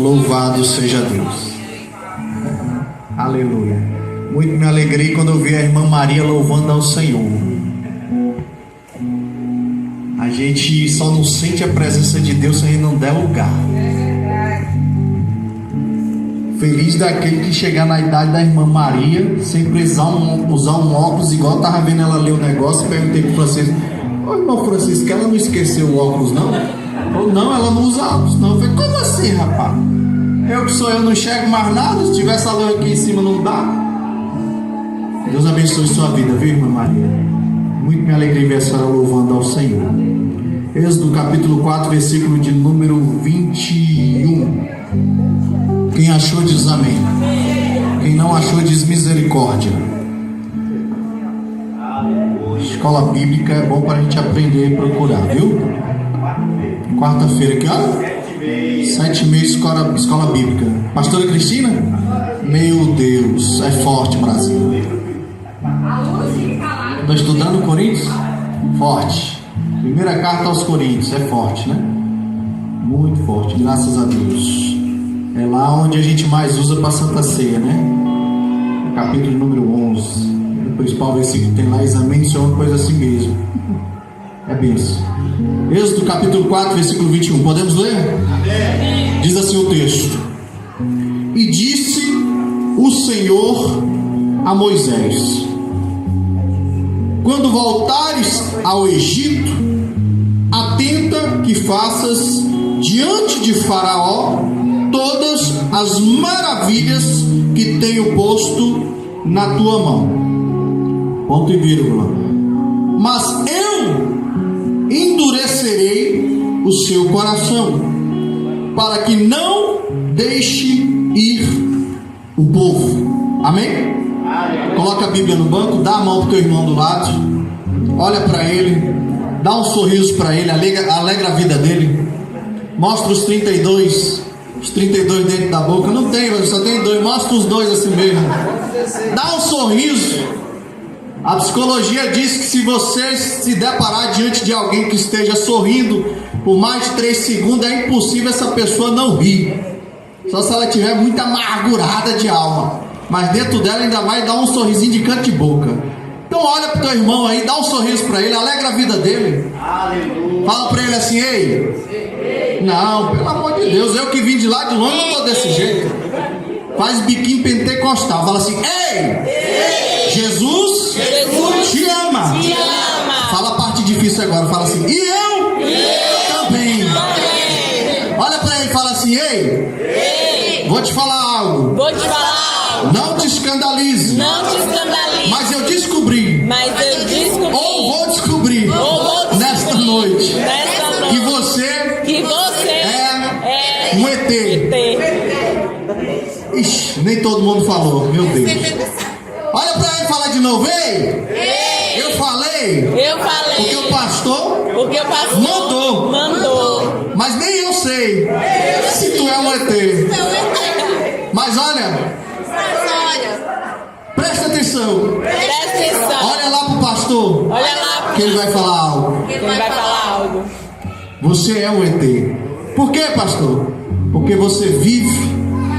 Louvado seja Deus. Aleluia. Muito me alegrei quando eu vi a irmã Maria louvando ao Senhor. A gente só não sente a presença de Deus se a gente não der lugar. Feliz daquele que chegar na idade da irmã Maria sem precisar usar um óculos, igual eu tava vendo ela ler o negócio. Perguntei pro Francisco: ô irmão Francisco, ela não esqueceu o óculos não? Ou não, ela não usa óculos não. Eu falei: como assim, rapaz? Eu que sou eu, não enxergo mais nada. Se tivesse a luz aqui em cima não dá. Deus abençoe sua vida, viu, irmã Maria? Muito me alegrei ver a senhora louvando ao Senhor. Êxodo capítulo 4, versículo de número 21. Quem achou diz amém. Quem não achou diz misericórdia. Escola bíblica é bom para a gente aprender e procurar, viu? Quarta-feira, que hora? 7h30, escola bíblica. Pastora Cristina? Meu Deus, é forte, Brasil. Estou estudando Coríntios? Forte. Primeira carta aos Coríntios, é forte, né? Muito forte, graças a Deus. É lá onde a gente mais usa para Santa Ceia, né? Capítulo número 11. O principal versículo tem lá: examine se é uma coisa assim mesmo. É benção. Êxodo capítulo 4, versículo 21. Podemos ler? Amém. Diz assim o texto: e disse o Senhor a Moisés: quando voltares ao Egito, atenta que faças diante de Faraó todas as maravilhas que tenho posto na tua mão. Ponto e vírgula. Mas eu endurecerei o seu coração, para que não deixe ir o povo. Amém? Coloca a Bíblia no banco, dá a mão pro teu irmão do lado, olha para ele, dá um sorriso para ele, alegra a vida dele. Mostra os 32 dentro da boca. Não tem, só tem 2. Mostra os 2 assim mesmo. Dá um sorriso. A psicologia diz que se você se deparar diante de alguém que esteja sorrindo por mais de 3 segundos, é impossível essa pessoa não rir. Só se ela estiver muito amargurada de alma. Mas dentro dela ainda vai dar um sorrisinho de canto de boca. Então olha pro teu irmão aí, dá um sorriso para ele, alegra a vida dele. Aleluia. Fala para ele assim: ei, não, pelo amor de Deus, eu que vim de lá de longe não tô desse jeito. Faz biquinho pentecostal, fala assim: ei, Jesus te ama. Fala a parte difícil agora, fala assim: e eu também. Olha para ele e fala assim: ei, vou te falar algo. Não te escandalize. Mas eu descobri. Ou vou descobrir. Nesta noite. Que você é um ET. Ixi, nem todo mundo falou, meu Deus. Olha pra ele e fala de novo: ei. Eu falei. Porque o pastor mandou. Mas nem eu sei se tu é um ET. Mas olha, presta atenção. Olha lá pro pastor. Que ele vai falar algo. Você é um ET. Por quê, pastor? Porque você vive,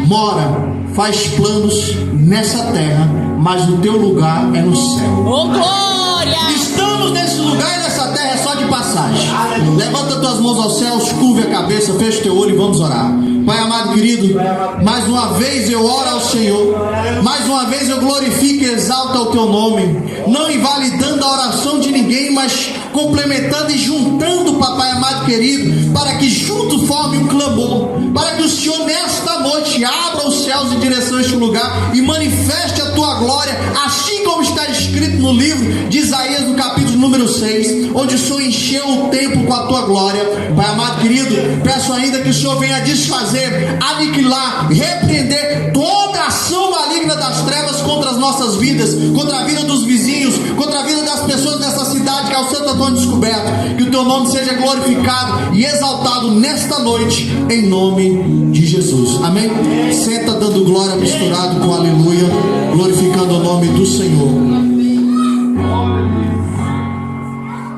mora, faz planos nessa terra, mas o teu lugar é no céu. Oh, glória! Estamos nesse lugar e nessa terra é só de passagem. Levanta tuas mãos aos céus, curve a cabeça, fecha o teu olho e vamos orar. Pai amado querido, mais uma vez eu oro ao Senhor, mais uma vez eu glorifico e exalto o teu nome, não invalidando a oração de ninguém, mas complementando e juntando, papai amado querido, para que junto forme um clamor, para que o Senhor nesta noite abra os céus em direção a este lugar e manifeste a tua glória, assim como está escrito no livro de Isaías, no capítulo número 6, onde o Senhor encheu o templo com a tua glória. Pai amado querido, peço ainda que o Senhor venha desfazer, aniquilar, repreender toda ação maligna das trevas contra as nossas vidas, contra a vida dos vizinhos, contra a vida das pessoas dessa cidade que é o Santo Antônio descoberto. Que o teu nome seja glorificado e exaltado nesta noite, em nome de Jesus. Amém? Senta dando glória misturado com aleluia, glorificando o nome do Senhor.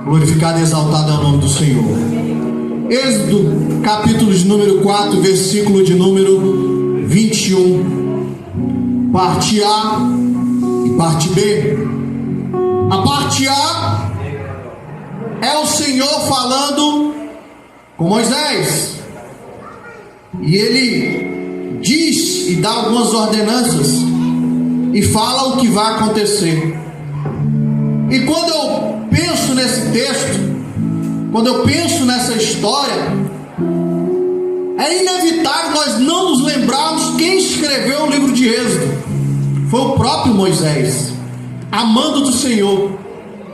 Glorificado e exaltado é o nome do Senhor. Êxodo, capítulo de número 4, versículo de número 21. Parte A e parte B. A parte A é o Senhor falando com Moisés. E ele diz e dá algumas ordenanças e fala o que vai acontecer. E quando eu penso nesse texto, quando eu penso nessa história, é inevitável nós não nos lembrarmos quem escreveu o livro de Êxodo. Foi o próprio Moisés, amando do Senhor,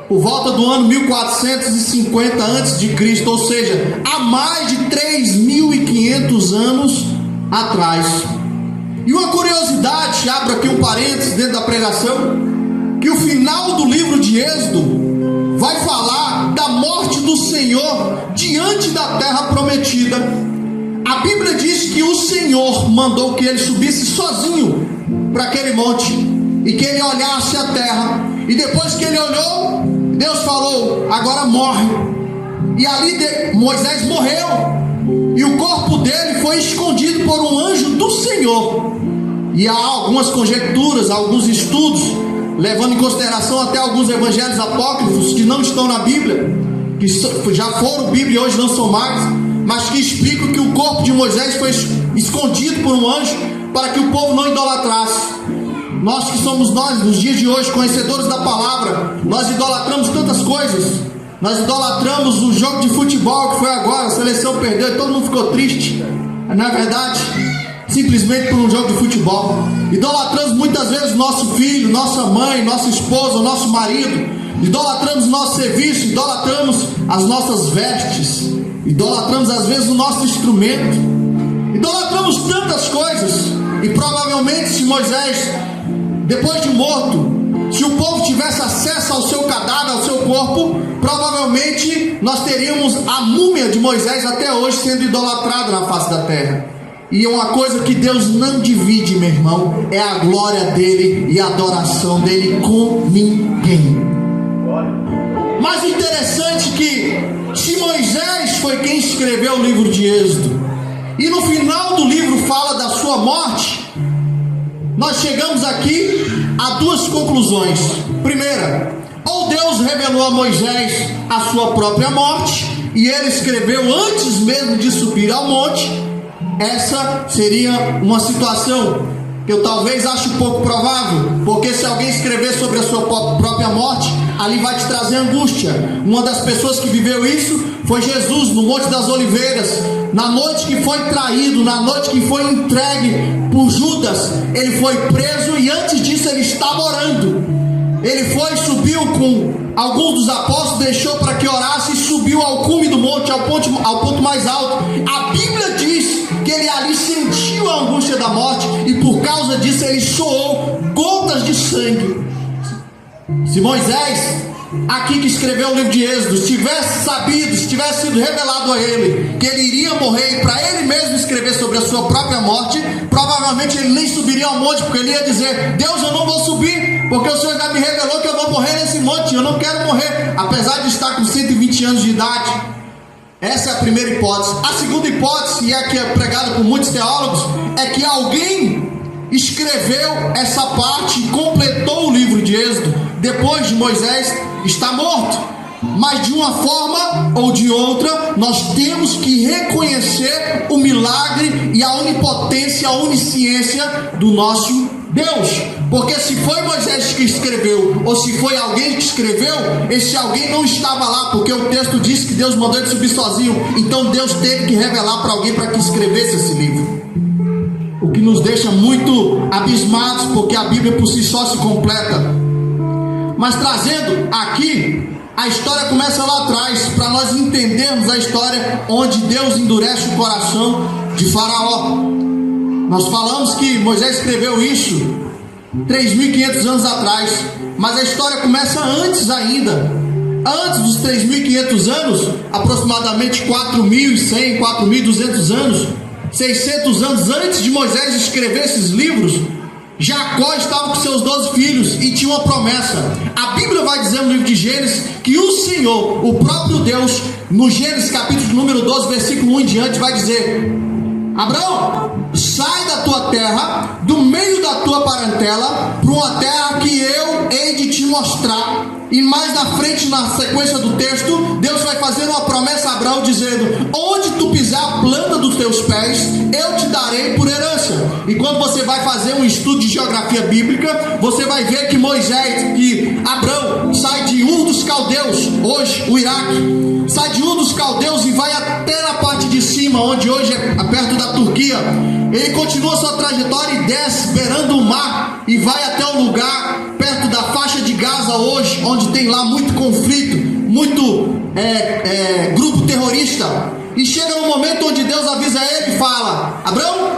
por volta do ano 1450 a.C., ou seja, há mais de 3.500 anos atrás. E uma curiosidade, abro aqui um parênteses dentro da pregação, que o final do livro de Êxodo vai falar da morte do Senhor diante da terra prometida. A Bíblia diz que o Senhor mandou que ele subisse sozinho para aquele monte e que ele olhasse a terra. E depois que ele olhou, Deus falou: agora morre. E ali Moisés morreu, e o corpo dele foi escondido por um anjo do Senhor. E há algumas conjecturas, alguns estudos, levando em consideração até alguns evangelhos apócrifos que não estão na Bíblia, que já foram Bíblia e hoje não são mais, mas que explicam que o corpo de Moisés foi escondido por um anjo para que o povo não idolatrasse. Nós que somos nos dias de hoje, conhecedores da palavra, nós idolatramos tantas coisas. Nós idolatramos o jogo de futebol que foi agora, a seleção perdeu e todo mundo ficou triste. Não é verdade? Simplesmente por um jogo de futebol. Idolatramos muitas vezes nosso filho, nossa mãe, nossa esposa, nosso marido. Idolatramos nosso serviço, idolatramos as nossas vestes, idolatramos às vezes o nosso instrumento, idolatramos tantas coisas. E provavelmente, se Moisés, depois de morto, se o povo tivesse acesso ao seu cadáver, ao seu corpo, provavelmente nós teríamos a múmia de Moisés até hoje sendo idolatrada na face da terra. E uma coisa que Deus não divide, meu irmão, é a glória dele e a adoração dele com ninguém. Mas o interessante é que, se Moisés foi quem escreveu o livro de Êxodo, e no final do livro fala da sua morte, nós chegamos aqui a duas conclusões. Primeira, ou Deus revelou a Moisés a sua própria morte, e ele escreveu antes mesmo de subir ao monte. Essa seria uma situação que eu talvez ache pouco provável, porque se alguém escrever sobre a sua própria morte, ali vai te trazer angústia. Uma das pessoas que viveu isso foi Jesus, no Monte das Oliveiras, na noite que foi traído, na noite que foi entregue por Judas. Ele foi preso e antes disso ele estava orando. Ele foi, subiu com alguns dos apóstolos, deixou para que orasse e subiu ao cume do monte, ao ponto mais alto. A Bíblia diz que ele ali sentiu a angústia da morte e por causa disso ele suou gotas de sangue. Se Moisés, aqui que escreveu o livro de Êxodo, tivesse sabido, se tivesse sido revelado a ele que ele iria morrer e para ele mesmo escrever sobre a sua própria morte, provavelmente ele nem subiria ao monte, porque ele ia dizer: Deus, eu não vou subir, porque o Senhor já me revelou que eu vou morrer nesse monte, eu não quero morrer, apesar de estar com 120 anos de idade. Essa é a primeira hipótese. A segunda hipótese, e é que é pregada por muitos teólogos, é que alguém escreveu essa parte e completou o livro de Êxodo depois de Moisés estar morto. Mas de uma forma ou de outra, nós temos que reconhecer o milagre e a onipotência, a onisciência do nosso Deus. Porque se foi Moisés que escreveu, ou se foi alguém que escreveu, esse alguém não estava lá, porque o texto diz que Deus mandou ele subir sozinho. Então Deus teve que revelar para alguém para que escrevesse esse livro. O que nos deixa muito abismados, porque a Bíblia por si só se completa. Mas trazendo aqui, a história começa lá atrás, para nós entendermos a história onde Deus endurece o coração de Faraó. Nós falamos que Moisés escreveu isso 3.500 anos atrás, mas a história começa antes ainda. Antes dos 3.500 anos, aproximadamente 4.100, 4.200 anos, 600 anos antes de Moisés escrever esses livros, Jacó estava com seus 12 filhos e tinha uma promessa. A Bíblia vai dizer no livro de Gênesis que o Senhor, o próprio Deus, no Gênesis capítulo número 12, versículo 1 em diante, vai dizer: Abraão, sai da tua terra, do meio da tua parentela, para uma terra que eu hei de te mostrar. E mais na frente, na sequência do texto, Deus vai fazer uma promessa a Abraão, dizendo: onde tu pisar a planta dos teus pés, eu te darei por herança. E quando você vai fazer um estudo de geografia bíblica, você vai ver que Abraão sai de Ur dos Caldeus, hoje o Iraque, sai de Ur dos Caldeus e vai até na parte de cima, onde hoje é perto da Turquia. Ele continua sua trajetória e desce beirando o mar e vai até um lugar perto da faixa de Gaza hoje, onde tem lá muito conflito, muito grupo terrorista. E chega no momento onde Deus avisa ele e fala: Abraão,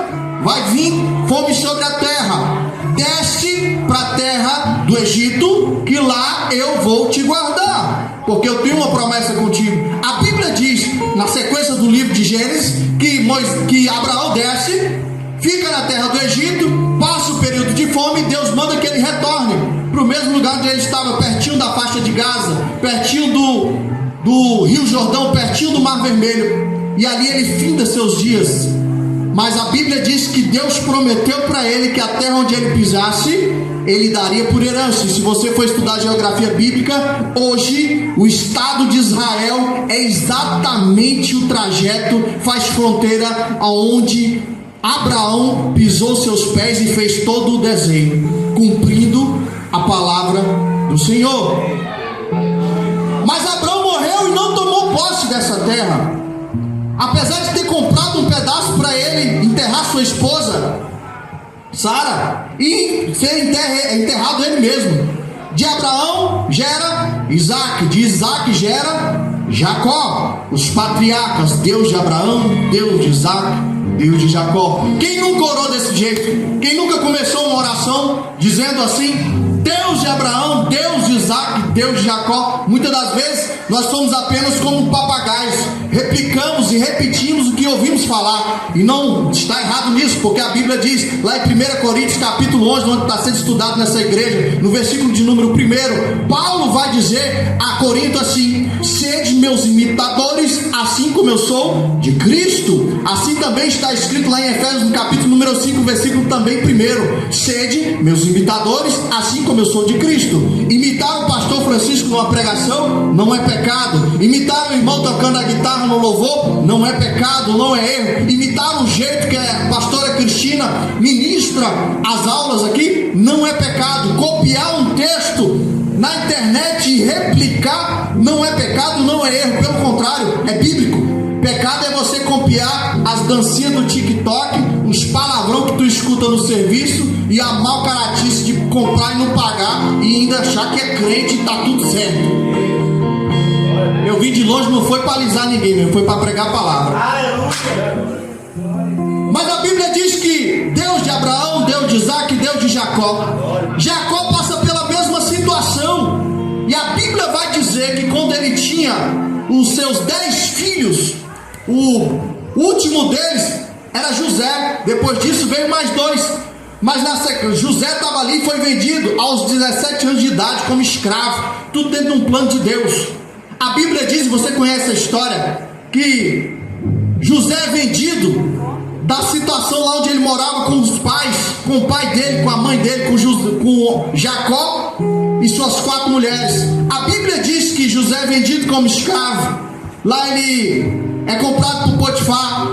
vai vir fome sobre a terra, desce para a terra do Egito, que lá eu vou te guardar, porque eu tenho uma promessa contigo. A Bíblia diz, na sequência do livro de Gênesis, que Abraão desce, fica na terra do Egito, passa o período de fome e Deus manda que ele retorne para o mesmo lugar onde ele estava, pertinho da faixa de Gaza, pertinho do Rio Jordão, pertinho do Mar Vermelho, e ali ele finda seus dias. Mas a Bíblia diz que Deus prometeu para ele que a terra onde ele pisasse, ele daria por herança. E se você for estudar geografia bíblica, hoje o estado de Israel é exatamente o trajeto, faz fronteira aonde Abraão pisou seus pés e fez todo o desenho, cumprindo a palavra do Senhor. Mas Abraão morreu e não tomou posse dessa terra, apesar de ter comprado um pedaço para ele enterrar sua esposa Sara e ser enterrado ele mesmo. De Abraão gera Isaac, de Isaac gera Jacó, os patriarcas, Deus de Abraão, Deus de Isaac, Deus de Jacó. Quem nunca orou desse jeito? Quem nunca começou uma oração dizendo assim: Deus de Abraão, Deus de Isaac, Deus de Jacó? Muitas das vezes nós somos apenas como papagaios, replicamos e repetimos o que ouvimos falar, e não está errado nisso, porque a Bíblia diz lá em 1 Coríntios capítulo 11, onde está sendo estudado nessa igreja, no versículo de número 1, Paulo vai dizer a Corinto assim: sede meus imitadores, assim como eu sou de Cristo. Assim também está escrito lá em Efésios, no capítulo número 5, versículo também 1, sede meus imitadores, assim como eu sou de Cristo. Imitar o pastor Francisco numa pregação não é pecado. Imitar o irmão tocando a guitarra no louvor não é pecado, não é erro. Imitar o jeito que a pastora Cristina ministra as aulas aqui não é pecado. Copiar um texto na internet e replicar não é pecado, não é erro, pelo contrário, é bíblico. Pecado é você copiar as dancinhas do TikTok, os palavrão que tu escuta no serviço e a mau caratice de comprar e não pagar e ainda achar que é crente e tá tudo certo. Eu vim de longe, não foi para alisar ninguém, foi para pregar a palavra. Mas a Bíblia diz que Deus de Abraão, Deus de Isaac, Deus de Jacó. Jacó passa pela mesma situação. E a Bíblia vai dizer que quando ele tinha os seus 10 filhos, o último deles era José. Depois disso veio mais 2. Mas José estava ali e foi vendido aos 17 anos de idade como escravo. Tudo dentro de um plano de Deus. A Bíblia diz, você conhece a história, que José é vendido da situação lá onde ele morava com os pais, com o pai dele, com a mãe dele, com Jacó e suas 4 mulheres. A Bíblia diz que José é vendido como escravo. Lá ele é comprado por Potifar.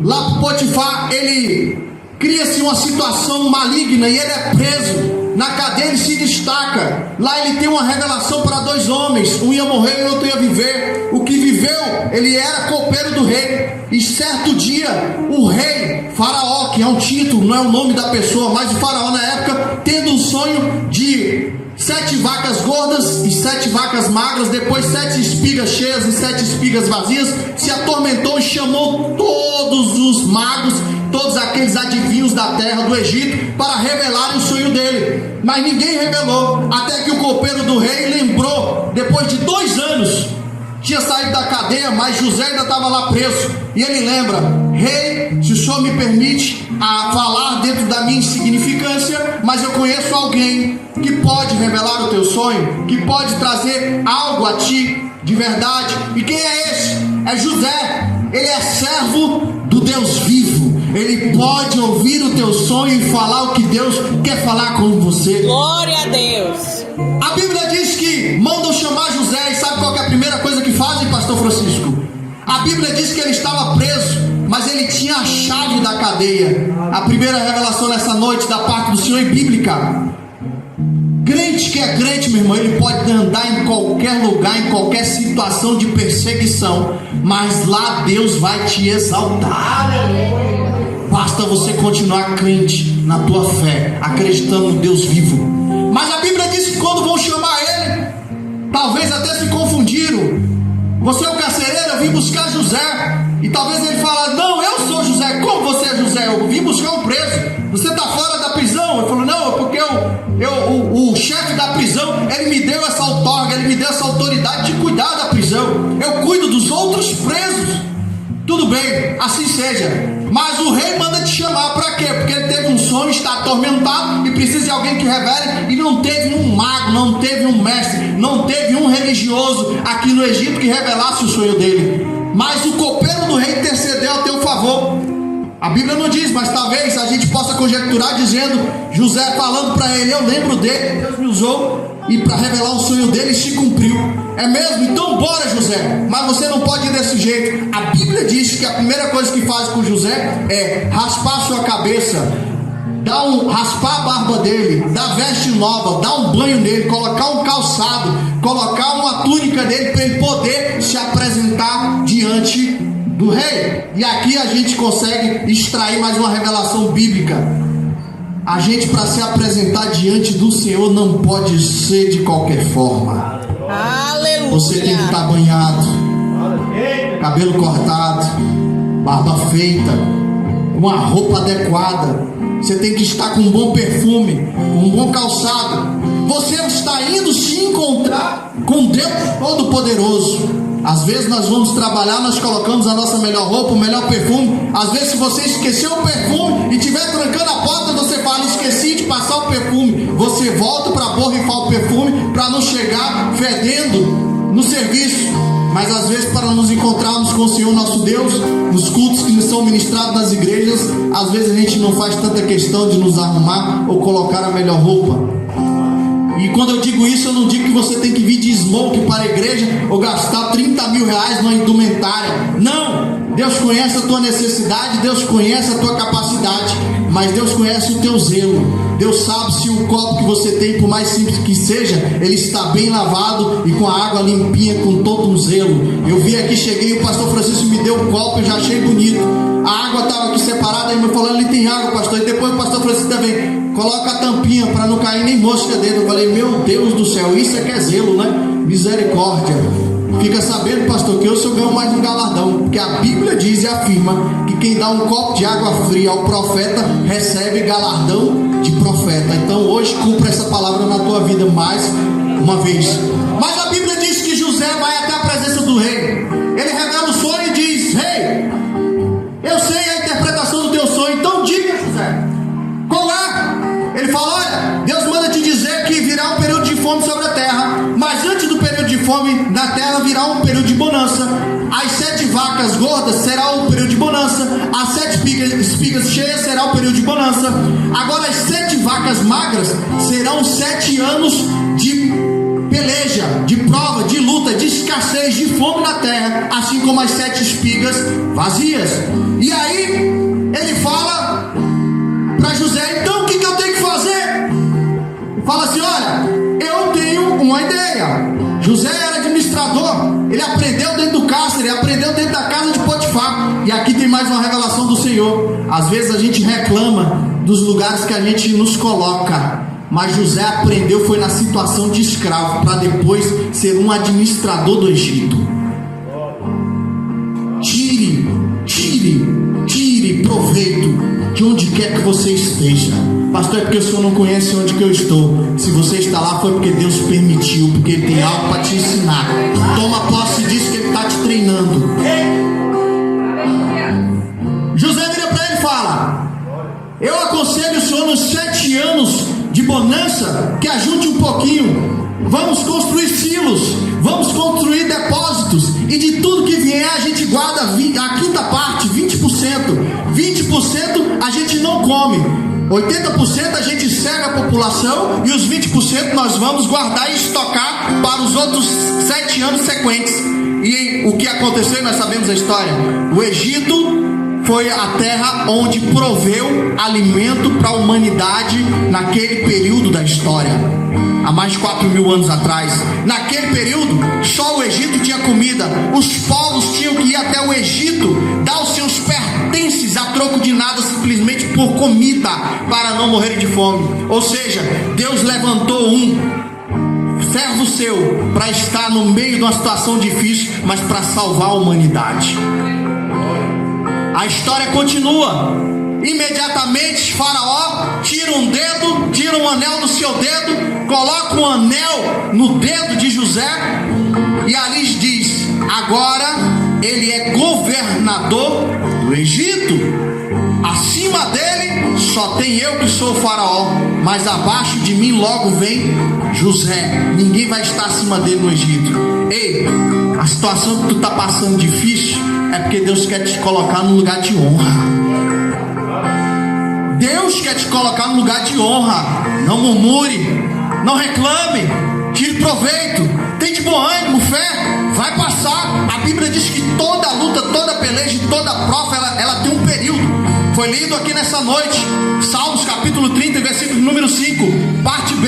Lá por Potifar ele cria-se uma situação maligna e ele é preso. Na cadeia ele se destaca. Lá ele tem uma revelação para 2 homens. Um ia morrer e o outro ia viver. O que viveu, ele era copeiro do rei. E certo dia, o rei Faraó, que é um título, não é o nome da pessoa, mas o Faraó na época, tendo um sonho de 7 vacas gordas e 7 vacas magras, depois 7 espigas cheias e 7 espigas vazias, se atormentou e chamou todos os magos, todos aqueles adivinhos da terra do Egito, para revelarem o sonho dele. Mas ninguém revelou, até que o copeiro do rei lembrou, depois de 2 anos, tinha saído da cadeia, mas José ainda estava lá preso. E ele lembra: rei, se o senhor me permite falar dentro da minha insignificância, mas eu conheço alguém que pode revelar o teu sonho, que pode trazer algo a ti de verdade. E quem é esse? É José. Ele é servo do Deus vivo. Ele pode ouvir o teu sonho e falar o que Deus quer falar com você. Glória a Deus. A Bíblia diz que mandam chamar José. E sabe qual que é a primeira coisa que fazem, pastor Francisco? A Bíblia diz que ele estava preso, mas ele tinha a chave da cadeia. A primeira revelação nessa noite da parte do Senhor é bíblica. Crente que é crente, meu irmão, ele pode andar em qualquer lugar, em qualquer situação de perseguição, mas lá Deus vai te exaltar. Basta você continuar crente na tua fé, acreditando no Deus vivo. Mas a Bíblia diz que quando vão chamar ele, talvez até se confundiram. Você é o carcereiro, eu vim buscar José. E talvez ele fale: não, eu sou José. Como você é José? Eu vim buscar um preso. Você está fora da prisão? Eu falo: não, é porque o chefe da prisão, ele me deu essa outorga, ele me deu essa autoridade de cuidar da prisão. Eu cuido dos outros presos. Tudo bem, assim seja. Mas o rei manda te chamar para quê? Porque ele teve um sonho, está atormentado e precisa de alguém que revele. E não teve um mago, não teve um mestre, não teve um religioso aqui no Egito que revelasse o sonho dele. Mas o copeiro do rei intercedeu a teu favor. A Bíblia não diz, mas talvez a gente possa conjecturar dizendo: José falando para ele: eu lembro dele, Deus me usou e para revelar o sonho dele se cumpriu. É mesmo? Então bora, José. Mas você não pode ir desse jeito. A Bíblia diz que a primeira coisa que faz com José é raspar sua cabeça, raspar a barba dele, dar veste nova, dar um banho nele, colocar um calçado, colocar uma túnica dele para ele poder se apresentar diante do rei. E aqui a gente consegue extrair mais uma revelação bíblica. A gente, para se apresentar diante do Senhor, não pode ser de qualquer forma. Aleluia. Você tem que estar banhado, cabelo cortado, barba feita, uma roupa adequada. Você tem que estar com um bom perfume, um bom calçado. Você está indo se encontrar com Deus Todo-Poderoso. Às vezes nós vamos trabalhar, nós colocamos a nossa melhor roupa, o melhor perfume. Às vezes, se você esqueceu o perfume e estiver trancando a porta, você fala: esqueci de passar o perfume. Você volta para borrifar o perfume para não chegar fedendo no serviço. Mas às vezes, para nos encontrarmos com o Senhor nosso Deus, nos cultos que nos são ministrados nas igrejas, às vezes a gente não faz tanta questão de nos arrumar ou colocar a melhor roupa. E quando eu digo isso, eu não digo que você tem que vir de smoke para a igreja ou gastar 30 mil reais numa indumentária. Não! Deus conhece a tua necessidade, Deus conhece a tua capacidade, mas Deus conhece o teu zelo. Deus sabe se o copo que você tem, por mais simples que seja, ele está bem lavado e com a água limpinha, com todo um zelo. Eu vi aqui, cheguei, o pastor Francisco me deu o copo, eu já achei bonito. A água estava aqui separada, aí me falando: ali tem água, pastor. E depois o pastor Francisco também: coloca a tampinha para não cair nem mosca dentro. Eu falei: meu Deus do céu, isso é que é zelo, né? Misericórdia. Fica sabendo, pastor, que eu só ganho mais um galardão, porque a Bíblia diz e afirma que quem dá um copo de água fria ao profeta recebe galardão de profeta. Então hoje cumpra essa palavra na tua vida mais uma vez. Mas a Bíblia diz que José vai até a presença do rei. Ele revela o sonho e diz: rei, eu sei a interpretação do teu sonho, então diga, José, qual é? Ele fala: olha, Deus manda te dizer que virá um período de fome sobre a terra, mas antes do período de fome na terra virá um período de bonança. As 7 vacas gordas será o período de bonança, as 7 espigas cheias será o período de bonança. Agora as 7 vacas magras serão 7 anos de peleja, de prova, de luta, de escassez, de fome na terra, assim como as 7 espigas vazias. E aí ele fala para José: então o que eu tenho que fazer? Ele fala assim: olha, eu tenho uma ideia. José era administrador, ele aprendeu dentro do cárcere, ele aprendeu dentro da casa de Potifar. E aqui tem mais uma revelação do Senhor. Às vezes a gente reclama dos lugares que a gente nos coloca, mas José aprendeu, foi na situação de escravo, para depois ser um administrador do Egito. Tire proveito de de onde quer que você esteja. Pastor, é porque o senhor não conhece onde que eu estou. Se você está lá foi porque Deus permitiu, porque Ele tem algo para te ensinar. Toma posse disso que Ele está te treinando. José vira para ele e fala: eu aconselho o senhor nos 7 anos de bonança que ajunte um pouquinho. Vamos construir silos, vamos construir depósitos, e de tudo que vier a gente guarda a quinta parte, 20%. 20% a gente não come, 80% a gente cega a população, e os 20% nós vamos guardar e estocar para os outros 7 anos sequentes. E o que aconteceu, nós sabemos a história. O Egito foi a terra onde proveu alimento para a humanidade naquele período da história, há mais de 4.000 anos atrás. Naquele período, só o Egito tinha comida. Os povos tinham que ir até o Egito, dar os seus pertences a troco de nada, simplesmente por comida, para não morrer de fome. Ou seja, Deus levantou um servo seu para estar no meio de uma situação difícil, mas para salvar a humanidade. A história continua. Imediatamente Faraó tira um dedo, tira um anel do seu dedo, coloca um anel no dedo de José, e ali diz: agora ele é governador do Egito. Acima dele só tem eu que sou o Faraó, mas abaixo de mim logo vem José. Ninguém vai estar acima dele no Egito. Ei, a situação que tu está passando difícil é porque Deus quer te colocar no lugar de honra. Deus quer te colocar no lugar de honra. Não murmure, não reclame, tire proveito, tem de bom ânimo, fé, vai passar. A Bíblia diz que toda luta, toda peleja, toda prova, ela tem um período. Foi lido aqui nessa noite, Salmos capítulo 30, versículo número 5, parte B.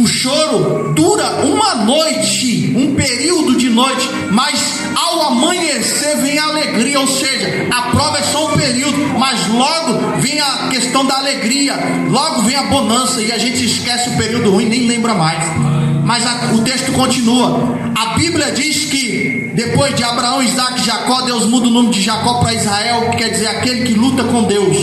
O choro dura uma noite, um período de noite, mas ao amanhecer vem a alegria. Ou seja, a prova é só um período, mas logo vem a questão da alegria, logo vem a bonança, e a gente esquece o período ruim, nem lembra mais. Mas o texto continua. A Bíblia diz que depois de Abraão, Isaac e Jacó, Deus muda o nome de Jacó para Israel, que quer dizer aquele que luta com Deus.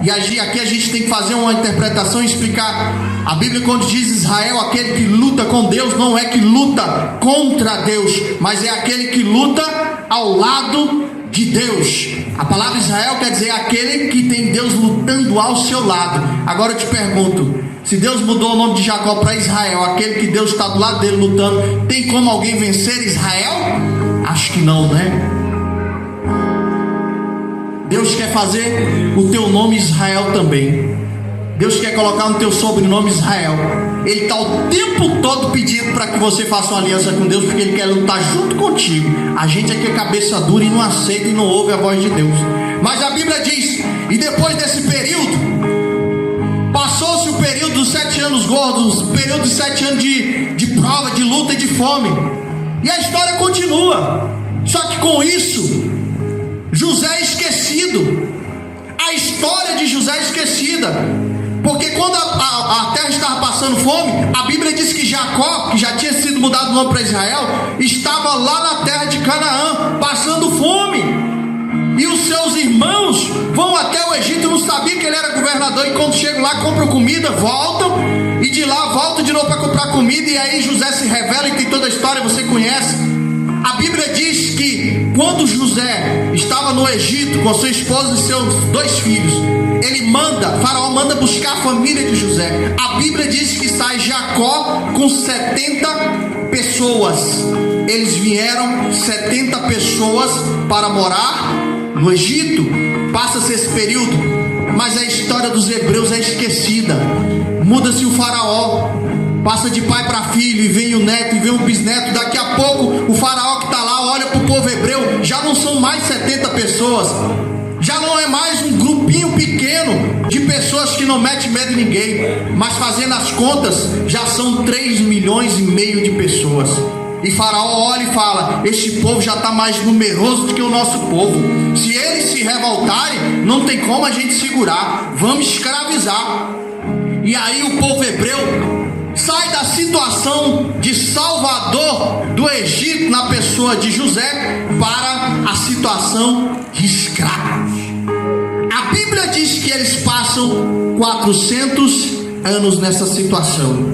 E aqui a gente tem que fazer uma interpretação e explicar. A Bíblia, quando diz Israel, aquele que luta com Deus, não é que luta contra Deus, mas é aquele que luta ao lado de Deus. A palavra Israel quer dizer aquele que tem Deus lutando ao seu lado. Agora eu te pergunto, se Deus mudou o nome de Jacó para Israel, aquele que Deus está do lado dele lutando, tem como alguém vencer Israel? Acho que não, né? Deus quer fazer o teu nome Israel também. Deus quer colocar no teu sobrenome Israel. Ele está o tempo todo pedindo para que você faça uma aliança com Deus, porque Ele quer lutar junto contigo. A gente aqui é cabeça dura e não aceita e não ouve a voz de Deus. Mas a Bíblia diz, e depois desse período, passou-se o período dos 7 anos gordos, o período de 7 anos de prova, de luta e de fome. E a história continua. Só que com isso, José é esquecido. A história de José é esquecida. Porque quando a terra estava passando fome, a Bíblia diz que Jacó, que já tinha sido mudado o nome para Israel, estava lá na terra de Canaã, passando fome. E os seus irmãos vão até o Egito, não sabiam que ele era governador, e quando chegam lá, compram comida, voltam, e de lá voltam de novo para comprar comida, e aí José se revela, e tem toda a história, você conhece. A Bíblia diz que quando José estava no Egito com sua esposa e seus 2 filhos, Faraó manda buscar a família de José. A Bíblia diz que sai Jacó com 70 pessoas. Eles vieram 70 pessoas para morar no Egito. Passa-se esse período, mas a história dos hebreus é esquecida. Muda-se o Faraó, passa de pai para filho, e vem o neto, e vem o bisneto. Daqui a pouco o Faraó que está lá olha para o povo hebreu, já não são mais 70 pessoas, já não é mais um grupinho pequeno de pessoas que não mete medo em ninguém, mas fazendo as contas, já são 3,5 milhões de pessoas. E Faraó olha e fala: este povo já está mais numeroso do que o nosso povo. Se eles se revoltarem, não tem como a gente segurar, vamos escravizar. E aí o povo hebreu sai da situação de salvador do Egito na pessoa de José para a situação de escravos. A Bíblia diz que eles passam 400 anos nessa situação,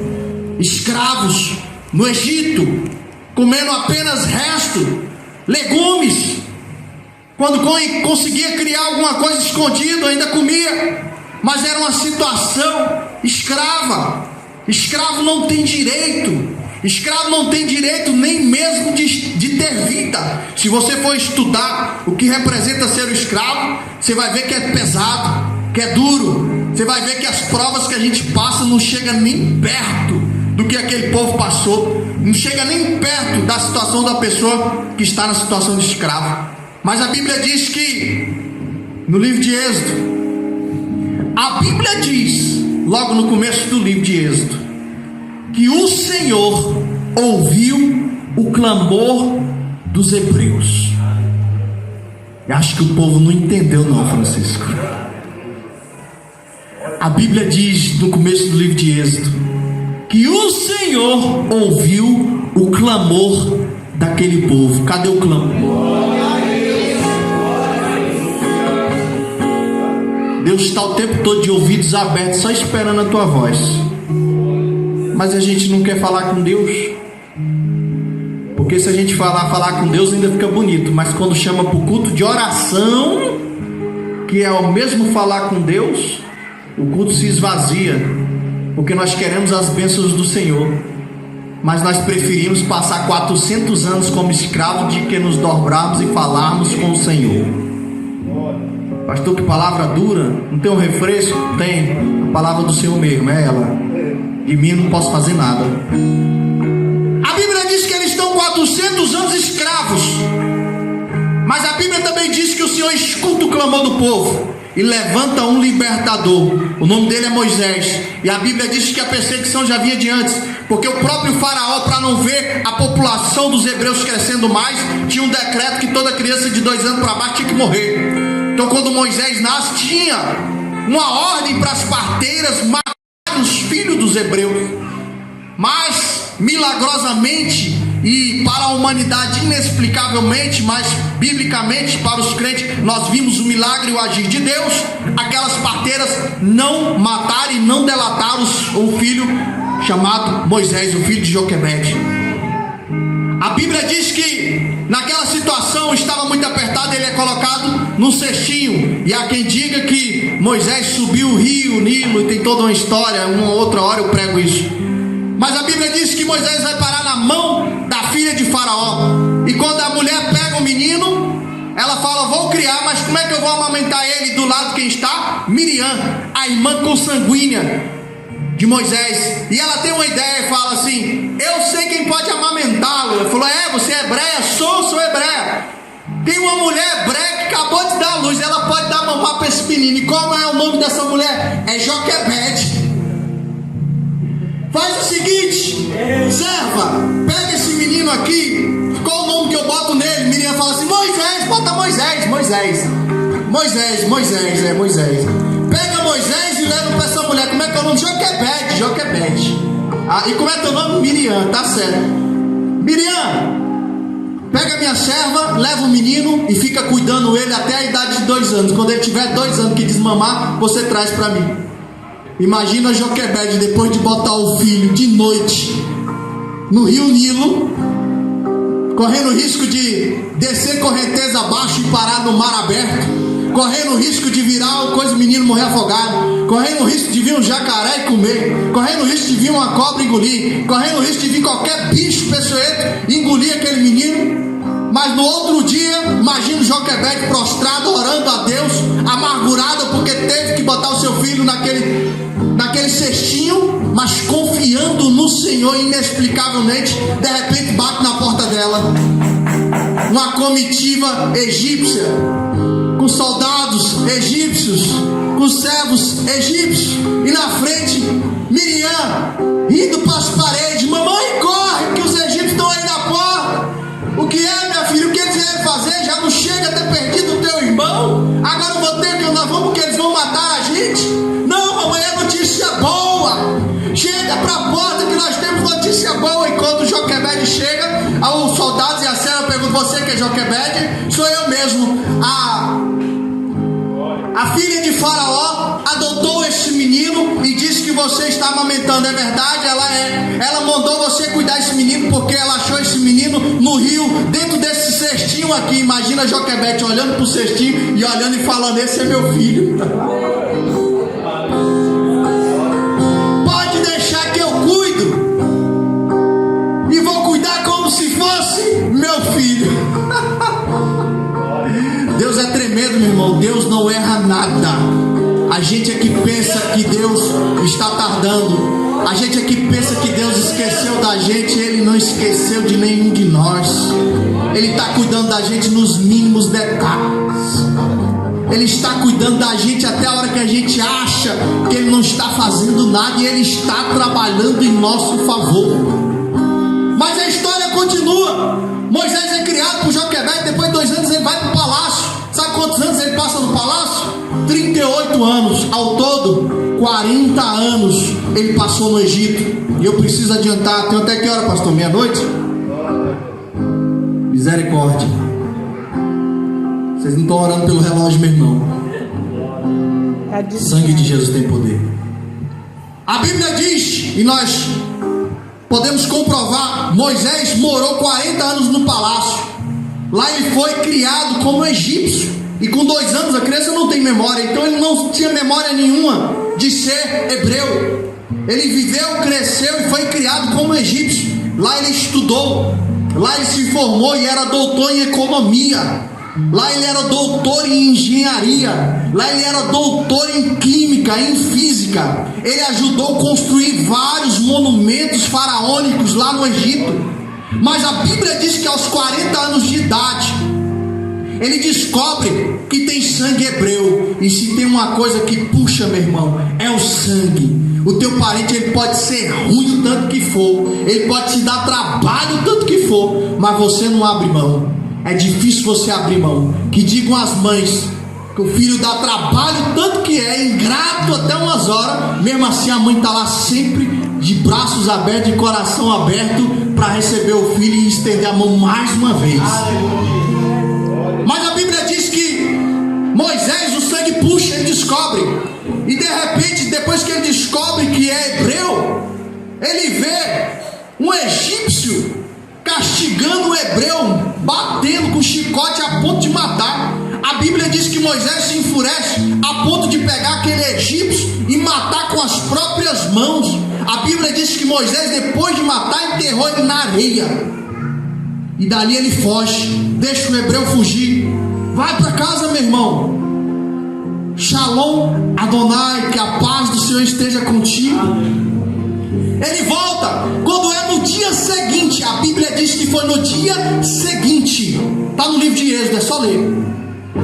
escravos no Egito, comendo apenas resto, legumes. Quando conseguia criar alguma coisa escondida, ainda comia. Mas era uma situação escrava. Escravo não tem direito. Escravo não tem direito nem mesmo de ter vida. Se você for estudar o que representa ser um escravo, você vai ver que é pesado, que é duro. Você vai ver que as provas que a gente passa não chega nem perto do que aquele povo passou. Não chega nem perto da situação da pessoa que está na situação de escravo. Mas a Bíblia diz que, no livro de Êxodo, a Bíblia diz, logo no começo do livro de Êxodo, que o Senhor ouviu o clamor dos hebreus. Eu acho que o povo não entendeu não, Francisco. A Bíblia diz no começo do livro de Êxodo que o Senhor ouviu o clamor daquele povo. Cadê o clamor? Deus está o tempo todo de ouvidos abertos, só esperando a tua voz. Mas a gente não quer falar com Deus, porque se a gente falar com Deus ainda fica bonito, mas quando chama para o culto de oração, que é o mesmo falar com Deus, o culto se esvazia, porque nós queremos as bênçãos do Senhor, mas nós preferimos passar 400 anos como escravos de que nos dobrarmos e falarmos com o Senhor. Pastor, que palavra dura. Não tem um refresco? Tem. A palavra do Senhor mesmo, é ela. De mim não posso fazer nada. A Bíblia diz que eles estão 400 anos escravos, mas a Bíblia também diz que o Senhor escuta o clamor do povo e levanta um libertador. O nome dele é Moisés. E a Bíblia diz que a perseguição já vinha de antes, porque o próprio faraó, para não ver a população dos hebreus crescendo mais, tinha um decreto que toda criança de 2 anos para baixo tinha que morrer. Então quando Moisés nasce, tinha uma ordem para as parteiras matar os filhos dos hebreus. Mas milagrosamente, e para a humanidade inexplicavelmente, mas biblicamente para os crentes, nós vimos o milagre e o agir de Deus. Aquelas parteiras não mataram e não delataram o filho chamado Moisés, o filho de Joquebede. A Bíblia diz que naquela situação estava muito apertado, ele é colocado num cestinho. E há quem diga que Moisés subiu o rio Nilo, e tem toda uma história, uma outra hora eu prego isso. Mas a Bíblia diz que Moisés vai parar na mão da filha de Faraó. E quando a mulher pega o menino, ela fala: vou criar, mas como é que eu vou amamentar ele? Do lado quem está? Miriam, a irmã consanguínea de Moisés. E ela tem uma ideia e fala assim: eu sei quem pode amamentá-lo. Ela falou: você é hebreia? Sou hebreia. Tem uma mulher hebreia que acabou de dar a luz, ela pode dar mamar para esse menino. E como é o nome dessa mulher? É Joquebede. Faz o seguinte, serva, pega esse menino aqui. Qual o nome que eu boto nele? Miriam fala assim: Moisés, bota Moisés. Moisés. Pega Moisés e leva para essa mulher. Como é que é o nome? Joquebede. E como é teu nome? Miriam, tá certo. Miriam, pega minha serva, leva o menino e fica cuidando ele até a idade de 2 anos. Quando ele tiver 2 anos que desmamar, você traz para mim. Imagina Joquebede, depois de botar o filho de noite no rio Nilo, correndo o risco de descer correnteza abaixo e parar no mar aberto, correndo o risco de virar o coisa, o menino morrer afogado, correndo o risco de vir um jacaré e comer, correndo o risco de vir uma cobra engolir, correndo o risco de vir qualquer bicho peçoento engolir aquele menino. Mas no outro dia, imagina Joquebede prostrado, orando a Deus, amargurada porque teve que botar o seu filho naquele cestinho, mas confiando no Senhor inexplicavelmente. De repente bate na porta dela uma comitiva egípcia, com soldados egípcios, com servos egípcios, e na frente Miriam indo para as paredes: mamãe, corre que os egípcios estão aí na porta. O que é, minha filha? O que eles devem fazer? Já não chega a ter perdido o teu irmão? Agora eu vou ter que nós vamos, que eles vão matar a gente? Não, mamãe, é notícia boa. Chega para a porta que nós temos notícia boa. Enquanto Joquebede chega, os soldados e a serva perguntam: você que é Joquebede? Sou eu mesmo, a filha de Faraó, você está amamentando é verdade, ela mandou você cuidar desse menino porque ela achou esse menino no rio, dentro desse cestinho aqui. Imagina a Joquebede olhando para o cestinho e olhando e falando: esse é meu filho. Pode deixar que eu cuido, e vou cuidar como se fosse meu filho. Deus é tremendo, meu irmão. Deus não erra nada. A gente é que pensa que Deus está tardando. A gente é que pensa que Deus esqueceu da gente. Ele não esqueceu de nenhum de nós. Ele está cuidando da gente nos mínimos detalhes. Ele está cuidando da gente até a hora que a gente acha que Ele não está fazendo nada, e Ele está trabalhando em nosso favor. Mas a história continua. Moisés é criado por Joquebede. Depois de 2 anos ele vai para o palácio. Sabe quantos anos ele passa no palácio? 38 anos. Ao todo, 40 anos ele passou no Egito. E eu preciso adiantar. Tem até que hora, pastor? Meia-noite? Misericórdia. Vocês não estão orando pelo relógio, meu irmão. O sangue de Jesus tem poder. A Bíblia diz, e nós podemos comprovar, Moisés morou 40 anos no palácio. Lá ele foi criado como egípcio. E com 2 anos a criança não tem memória. Então ele não tinha memória nenhuma de ser hebreu. Ele viveu, cresceu e foi criado como egípcio. Lá ele estudou. Lá ele se formou e era doutor em economia. Lá ele era doutor em engenharia. Lá ele era doutor em química, em física. Ele ajudou a construir vários monumentos faraônicos lá no Egito. Mas a Bíblia diz que aos 40 anos de idade ele descobre que tem sangue hebreu. E se tem uma coisa que puxa, meu irmão, é o sangue. O teu parente, ele pode ser ruim o tanto que for, ele pode te dar trabalho o tanto que for, mas você não abre mão. É difícil você abrir mão. Que digam as mães que o filho dá trabalho tanto que é ingrato até umas horas, mesmo assim a mãe está lá sempre de braços abertos, de coração aberto, para receber o filho e estender a mão mais uma vez. Mas a Bíblia diz que Moisés, o sangue puxa, ele descobre. E de repente, depois que ele descobre que é hebreu, ele vê um egípcio castigando o hebreu, batendo com chicote a ponto de matar. A Bíblia diz que Moisés se enfurece a ponto de pegar aquele egípcio e matar com as próprias mãos. A Bíblia diz que Moisés, depois de matar, enterrou ele na areia. E dali ele foge, deixa o hebreu fugir. Vai para casa, meu irmão. Shalom Adonai, que a paz do Senhor esteja contigo. Ele volta. Quando é no dia seguinte, a Bíblia diz que foi no dia seguinte. Está no livro de Êxodo, é só ler.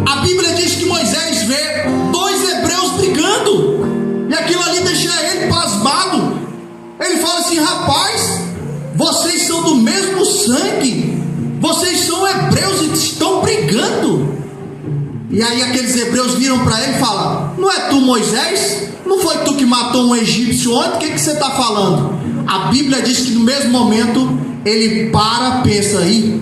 A Bíblia diz que Moisés vê 2 hebreus brigando. E aquilo ali deixa ele pasmado. Ele fala assim: rapaz, vocês são do mesmo sangue. Vocês são hebreus e estão brigando. E aí aqueles hebreus viram para ele e falam: não é tu, Moisés? Não foi tu que matou um egípcio ontem? O que você está falando? A Bíblia diz que no mesmo momento ele pensa aí: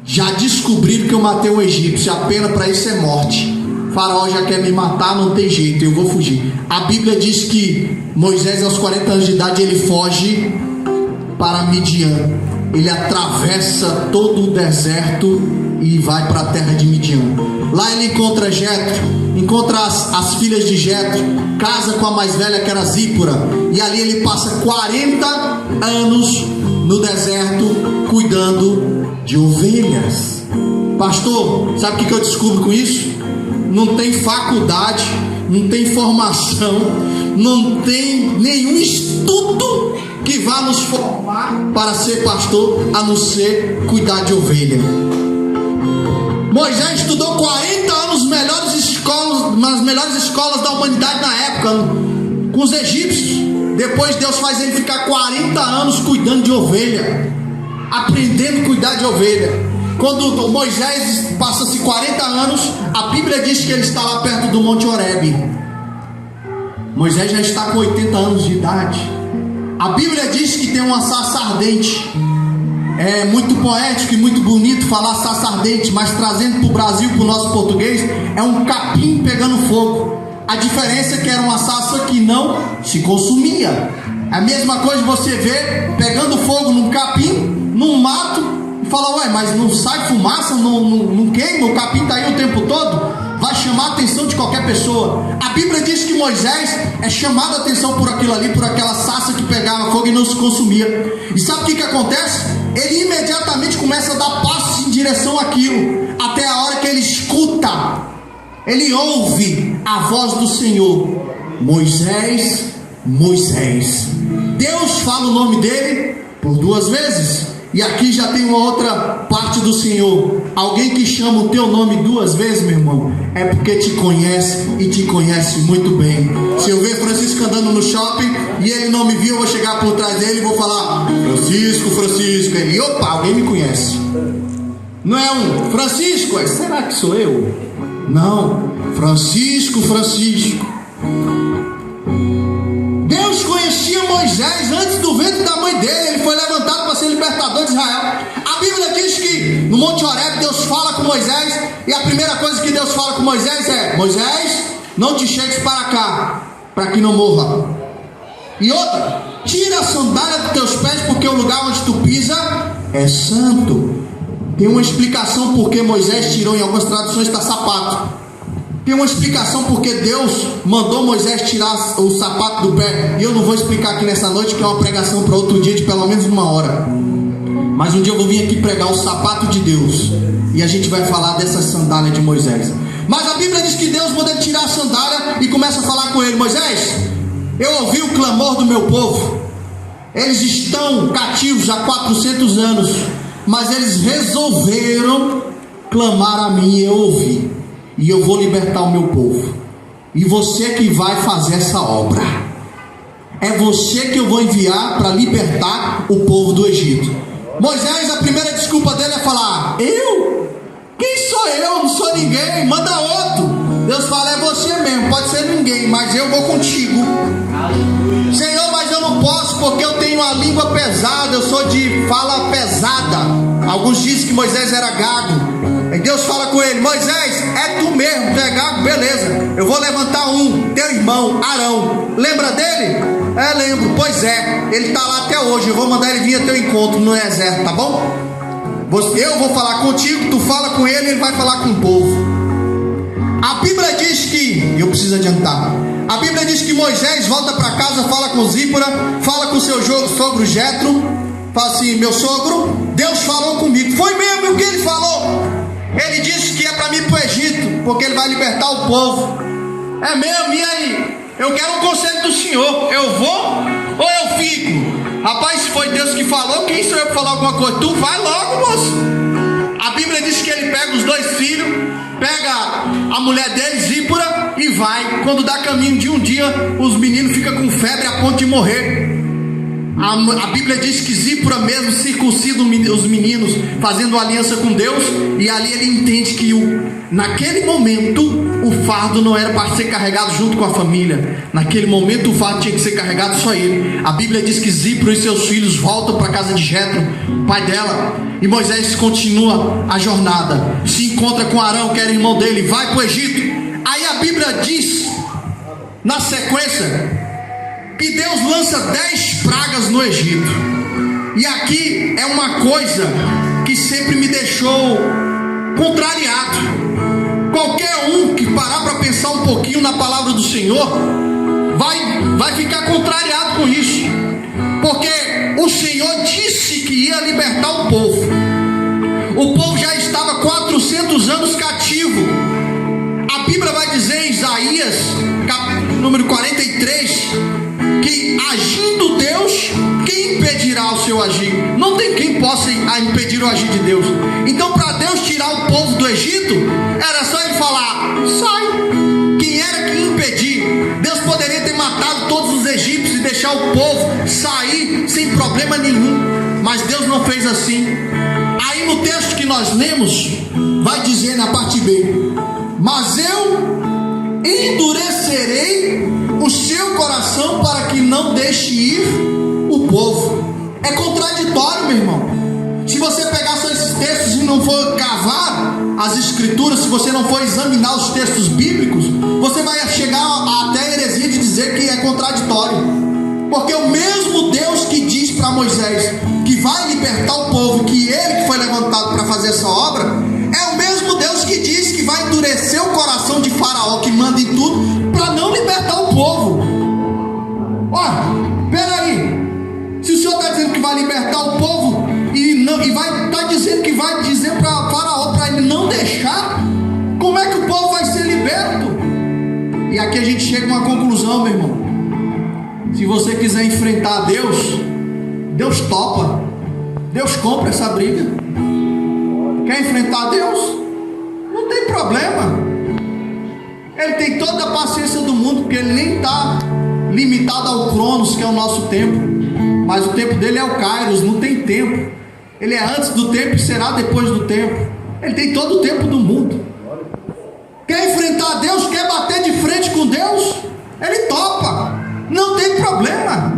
já descobriram que eu matei um egípcio, a pena para isso é morte. Faraó já quer me matar, não tem jeito, eu vou fugir. A Bíblia diz que Moisés, aos 40 anos de idade, ele foge para Midian. Ele atravessa todo o deserto e vai para a terra de Midian. Lá ele encontra Jetro, encontra as filhas de Jetro, casa com a mais velha, que era Zípora, e ali ele passa 40 anos no deserto cuidando de ovelhas. Pastor, sabe o que eu descubro com isso? Não tem faculdade, não tem formação, não tem nenhum estudo que vá nos formar para ser pastor, a não ser cuidar de ovelha. Moisés estudou 40 anos nas melhores escolas da humanidade na época, com os egípcios. Depois Deus faz ele ficar 40 anos cuidando de ovelha, aprendendo a cuidar de ovelha. Quando Moisés passa-se 40 anos, a Bíblia diz que ele está lá perto do Monte Horebe. Moisés já está com 80 anos de idade. A Bíblia diz que tem uma sarça ardente. É muito poético e muito bonito falar sarça ardente, mas trazendo para o Brasil, para o nosso português, é um capim pegando fogo. A diferença é que era uma sarça que não se consumia. A mesma coisa você vê pegando fogo num capim, num mato, e fala, ué, mas não sai fumaça, não queima, o capim está aí o tempo todo? Vai chamar a atenção de qualquer pessoa. A Bíblia diz que Moisés é chamado a atenção por aquilo ali, por aquela sarça que pegava fogo e não se consumia. E sabe o que acontece? Ele imediatamente começa a dar passos em direção àquilo, até a hora que ele escuta, ele ouve a voz do Senhor: Moisés, Moisés. Deus fala o nome dele por 2 vezes. E aqui já tem uma outra parte do Senhor. Alguém que chama o teu nome 2 vezes, meu irmão, é porque te conhece e te conhece muito bem. Se eu ver Francisco andando no shopping e ele não me viu, eu vou chegar por trás dele e vou falar: Francisco, Francisco. Ele, opa, alguém me conhece. Não é um Francisco, será que sou eu? Não, Francisco, Francisco. Deus conhecia Moisés antes do ventre da mãe dele. Ele foi levantado para ser libertador de Israel. A Bíblia diz que no Monte Horebe Deus fala com Moisés, e a primeira coisa que Deus fala com Moisés é: Moisés, não te chegues para cá, para que não morra. E outra, tira a sandália dos teus pés, porque o lugar onde tu pisa é santo. Tem uma explicação porque Moisés tirou, em algumas traduções está sapato. Tem uma explicação porque Deus mandou Moisés tirar o sapato do pé. E eu não vou explicar aqui nessa noite, que é uma pregação para outro dia de pelo menos 1 hora. Mas um dia eu vou vir aqui pregar o sapato de Deus, e a gente vai falar dessa sandália de Moisés. Mas a Bíblia diz que Deus manda ele tirar a sandália e começa a falar com ele: Moisés, eu ouvi o clamor do meu povo. Eles estão cativos há 400 anos, mas eles resolveram clamar a mim, e eu ouvi. E eu vou libertar o meu povo. E você que vai fazer essa obra. É você que eu vou enviar para libertar o povo do Egito. Moisés, a primeira desculpa dele é falar: eu? Quem sou eu? Não sou ninguém, manda outro. Deus fala: é você mesmo, pode ser ninguém, mas eu vou contigo. Senhor, mas eu não posso, porque eu tenho a língua pesada, eu sou de fala pesada. Alguns dizem que Moisés era gago. E Deus fala com ele: Moisés, é tu mesmo, tu é gago, beleza. Eu vou levantar teu irmão, Arão. Lembra dele? É, lembro, pois é. Ele está lá até hoje, eu vou mandar ele vir a teu encontro no exército, tá bom? Eu vou falar contigo, tu fala com ele, ele vai falar com o povo. A Bíblia diz que, eu preciso adiantar, a Bíblia diz que Moisés volta para casa, fala com Zípora, fala com seu sogro Jetro, fala assim: meu sogro, Deus falou comigo. Foi mesmo, o que ele falou? Ele disse que é para mim ir para o Egito, porque ele vai libertar o povo. É mesmo? E aí? Eu quero um conselho do Senhor. Eu vou ou eu fico? Rapaz, se foi Deus que falou, quem sou eu para falar alguma coisa? Tu vai logo, moço. A Bíblia diz que ele pega os 2 filhos, pega a mulher dele, Zípora, e vai. Quando dá caminho de um dia, os meninos ficam com febre a ponto de morrer. A Bíblia diz que Zípora mesmo circuncida os meninos, fazendo aliança com Deus. E ali ele entende que naquele momento o fardo não era para ser carregado junto com a família. Naquele momento o fardo tinha que ser carregado só ele. A Bíblia diz que Zípora e seus filhos voltam para a casa de Jetro, pai dela. E Moisés continua a jornada, se encontra com Arão, que era irmão dele, vai para o Egito. Aí a Bíblia diz, na sequência, que Deus lança 10 pragas no Egito. E aqui é uma coisa que sempre me deixou contrariado. Qualquer um que parar para pensar um pouquinho na palavra do Senhor vai ficar contrariado com isso, porque o Senhor disse que ia libertar o povo. O povo já estava 400 anos cativo. A Bíblia vai dizer em Isaías, capítulo número 43, que agindo Deus, quem impedirá o seu agir? Não tem quem possa impedir o agir de Deus. Então, para Deus tirar o povo do Egito, era só ele falar: sai. Quem era que ia impedir? Deus poderia ter matado todos os egípcios e deixar o povo sair sem problema nenhum, mas Deus não fez assim. Aí no texto que nós lemos, vai dizer na parte B: mas eu endurecerei o seu coração para que não deixe ir o povo. É contraditório, meu irmão. Se você pegar só esses textos e não for cavar as escrituras, se você não for examinar os textos bíblicos, você vai chegar até a heresia de dizer que é contraditório. Porque o mesmo Deus que diz para Moisés que vai libertar o povo, que ele que foi levantado para fazer essa obra, é o mesmo Deus que diz que vai endurecer o coração de Faraó, que manda em tudo, para não libertar o povo. Olha, peraí, se o Senhor está dizendo que vai libertar o povo e vai estar dizendo que vai dizer para Faraó para ele não deixar, como é que o povo vai ser liberto? E aqui a gente chega a uma conclusão, meu irmão. Se você quiser enfrentar Deus, Deus topa, Deus compra essa briga. Quer enfrentar Deus? Não tem problema. Ele tem toda a paciência do mundo, porque ele nem está limitado ao Cronos, que é o nosso tempo, mas o tempo dele é o Kairos, não tem tempo. Ele é antes do tempo e será depois do tempo. Ele tem todo o tempo do mundo. Quer enfrentar Deus? Quer bater de frente com Deus? Ele topa, não tem problema.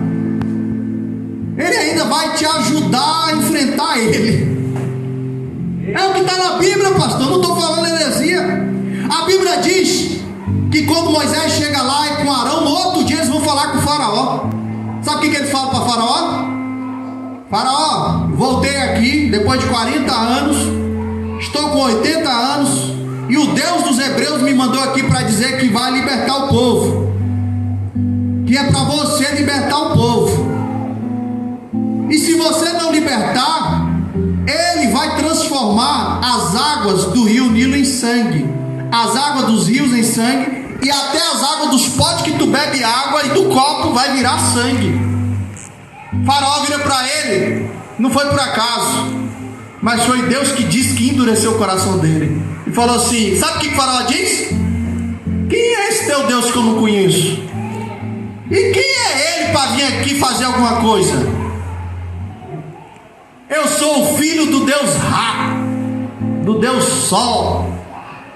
Ele ainda vai te ajudar a enfrentar ele. É o que está na Bíblia, pastor, não estou falando heresia. A Bíblia diz que quando Moisés chega lá e com Arão, no outro dia eles vão falar com o Faraó. Sabe o que ele fala para Faraó? Faraó, voltei aqui depois de 40 anos, estou com 80 anos, e o Deus dos Hebreus me mandou aqui para dizer que vai libertar o povo, que é para você libertar o povo. E se você não libertar, ele vai transformar as águas do rio Nilo em sangue, as águas dos rios em sangue, e até as águas dos potes que tu bebe água e do copo vai virar sangue. Faraó vira para ele, não foi por acaso, mas foi Deus que disse que endureceu o coração dele, e falou assim: sabe o que o Faraó diz? Quem é esse teu Deus que eu não conheço? E quem é ele para vir aqui fazer alguma coisa? Eu sou o filho do Deus Ra, do Deus Sol,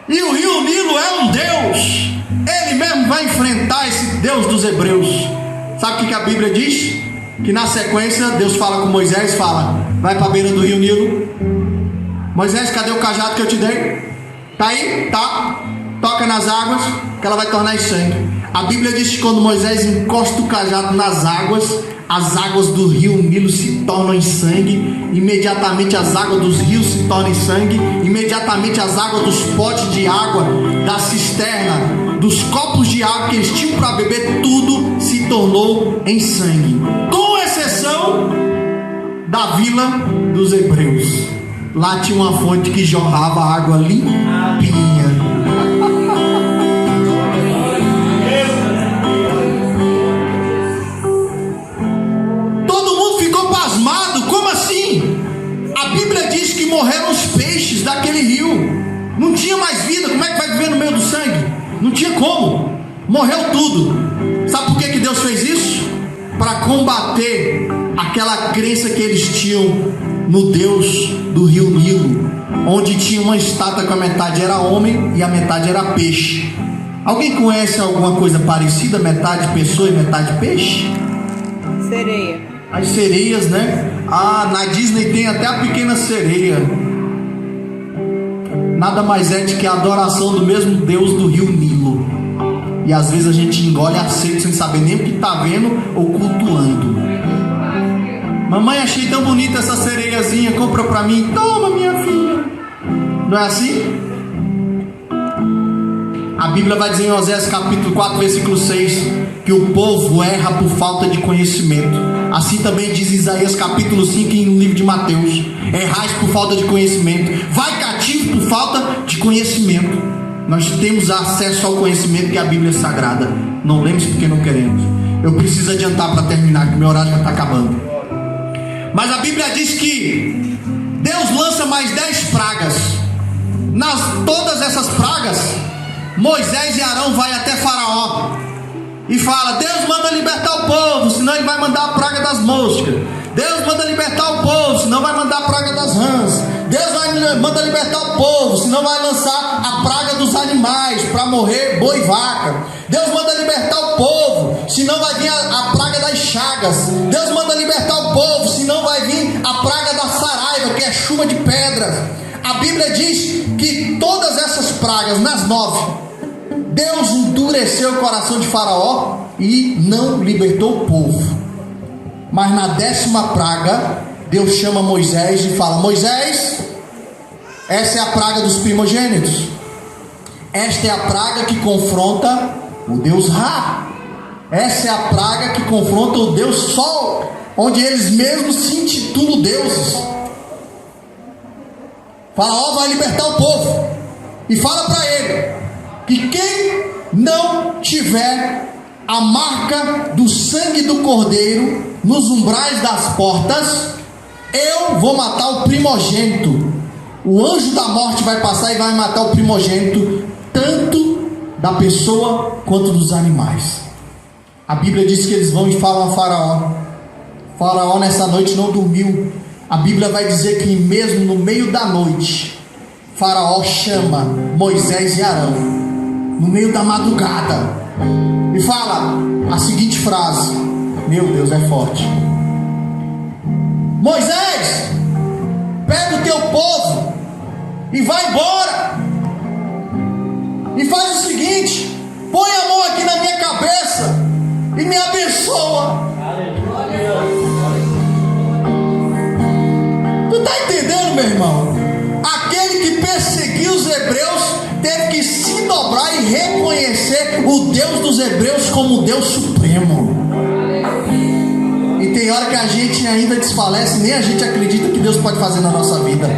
e o rio Nilo é um Deus. Ele mesmo vai enfrentar esse Deus dos Hebreus. Sabe o que a Bíblia diz? Que na sequência Deus fala com Moisés, fala: vai para a beira do rio Nilo. Moisés, cadê o cajado que eu te dei? Tá aí? Tá. Toca nas águas, que ela vai tornar em sangue. A Bíblia diz que quando Moisés encosta o cajado nas águas, as águas do rio Nilo se tornam em sangue. Imediatamente as águas dos rios se tornam em sangue. Imediatamente as águas dos potes de água, da cisterna, dos copos de água que eles tinham para beber, tudo se tornou em sangue, com exceção da vila dos Hebreus. Lá tinha uma fonte que jorrava água limpinha. A Bíblia diz que morreram os peixes daquele rio. Não tinha mais vida. Como é que vai viver no meio do sangue? Não tinha como. Morreu tudo. Sabe por que Deus fez isso? Para combater aquela crença que eles tinham no Deus do rio Nilo, onde tinha uma estátua que a metade era homem e a metade era peixe. Alguém conhece alguma coisa parecida? Metade pessoa e metade peixe? Sereia. As sereias, né? Na Disney tem até a pequena sereia. Nada mais é do que a adoração do mesmo Deus do rio Nilo. E às vezes a gente engole aceito sem saber nem o que está vendo ou cultuando. Mamãe, achei tão bonita essa sereiazinha, compra para mim. Toma, minha filha. Não é assim? A Bíblia vai dizer em Oséias capítulo 4, versículo 6, que o povo erra por falta de conhecimento. Assim também diz Isaías capítulo 5 no livro de Mateus: errais por falta de conhecimento, vai cativo por falta de conhecimento. Nós temos acesso ao conhecimento, que a Bíblia é sagrada. Não lemos porque não queremos. Eu preciso adiantar para terminar, que meu horário já está acabando. Mas a Bíblia diz que Deus lança mais 10 pragas. Todas essas pragas, Moisés e Arão vai até Faraó e fala: Deus manda libertar o povo, senão ele vai mandar a praga das moscas. Deus manda libertar o povo, senão vai mandar a praga das rãs. Deus manda libertar o povo, senão vai lançar a praga dos animais para morrer boi e vaca. Deus manda libertar o povo, senão vai vir a praga das chagas. Deus manda libertar o povo, senão vai vir a praga da saraiva, que é chuva de pedras. Bíblia diz que todas essas pragas, nas 9, Deus endureceu o coração de Faraó e não libertou o povo. Mas na 10ª praga, Deus chama Moisés e fala: Moisés, essa é a praga dos primogênitos. Esta é a praga que confronta o Deus Ra. Essa é a praga que confronta o Deus Sol, onde eles mesmos se intitulam deuses. Faraó vai libertar o povo e fala para ele que quem não tiver a marca do sangue do cordeiro nos umbrais das portas, eu vou matar o primogênito. O anjo da morte vai passar e vai matar o primogênito, tanto da pessoa quanto dos animais. A Bíblia diz que eles vão e falam a Faraó. Faraó nessa noite não dormiu. A Bíblia vai dizer que mesmo no meio da noite, Faraó chama Moisés e Arão, no meio da madrugada, e fala a seguinte frase: meu Deus, é forte. Moisés, pega o teu povo e vai embora, e faz o seguinte: põe a mão aqui na minha cabeça e me abençoa. Tu está entendendo, meu irmão? Aquele que perseguiu os hebreus teve que se dobrar e reconhecer o Deus dos hebreus como o Deus supremo. E tem hora que a gente ainda desfalece, nem a gente acredita que Deus pode fazer na nossa vida.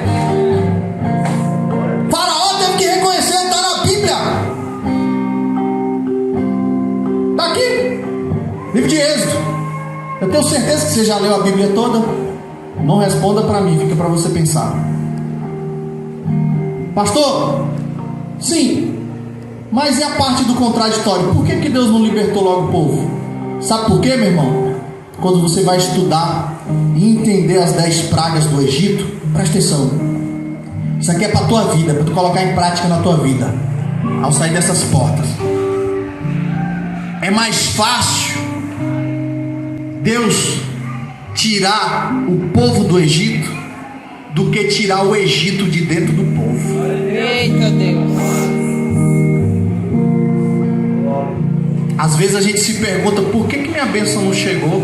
Faraó teve que reconhecer, está na Bíblia. Está aqui, livro de Êxodo. Eu tenho certeza que você já leu a Bíblia toda. Não responda para mim, fica para você pensar. Pastor, sim, mas e a parte do contraditório? Por que Deus não libertou logo o povo? Sabe por quê, meu irmão? Quando você vai estudar e entender as 10 pragas do Egito, presta atenção. Isso aqui é para a tua vida, para tu colocar em prática na tua vida ao sair dessas portas. É mais fácil Deus tirar o povo do Egito do que tirar o Egito de dentro do povo. Eita Deus. Às vezes a gente se pergunta: por que minha bênção não chegou?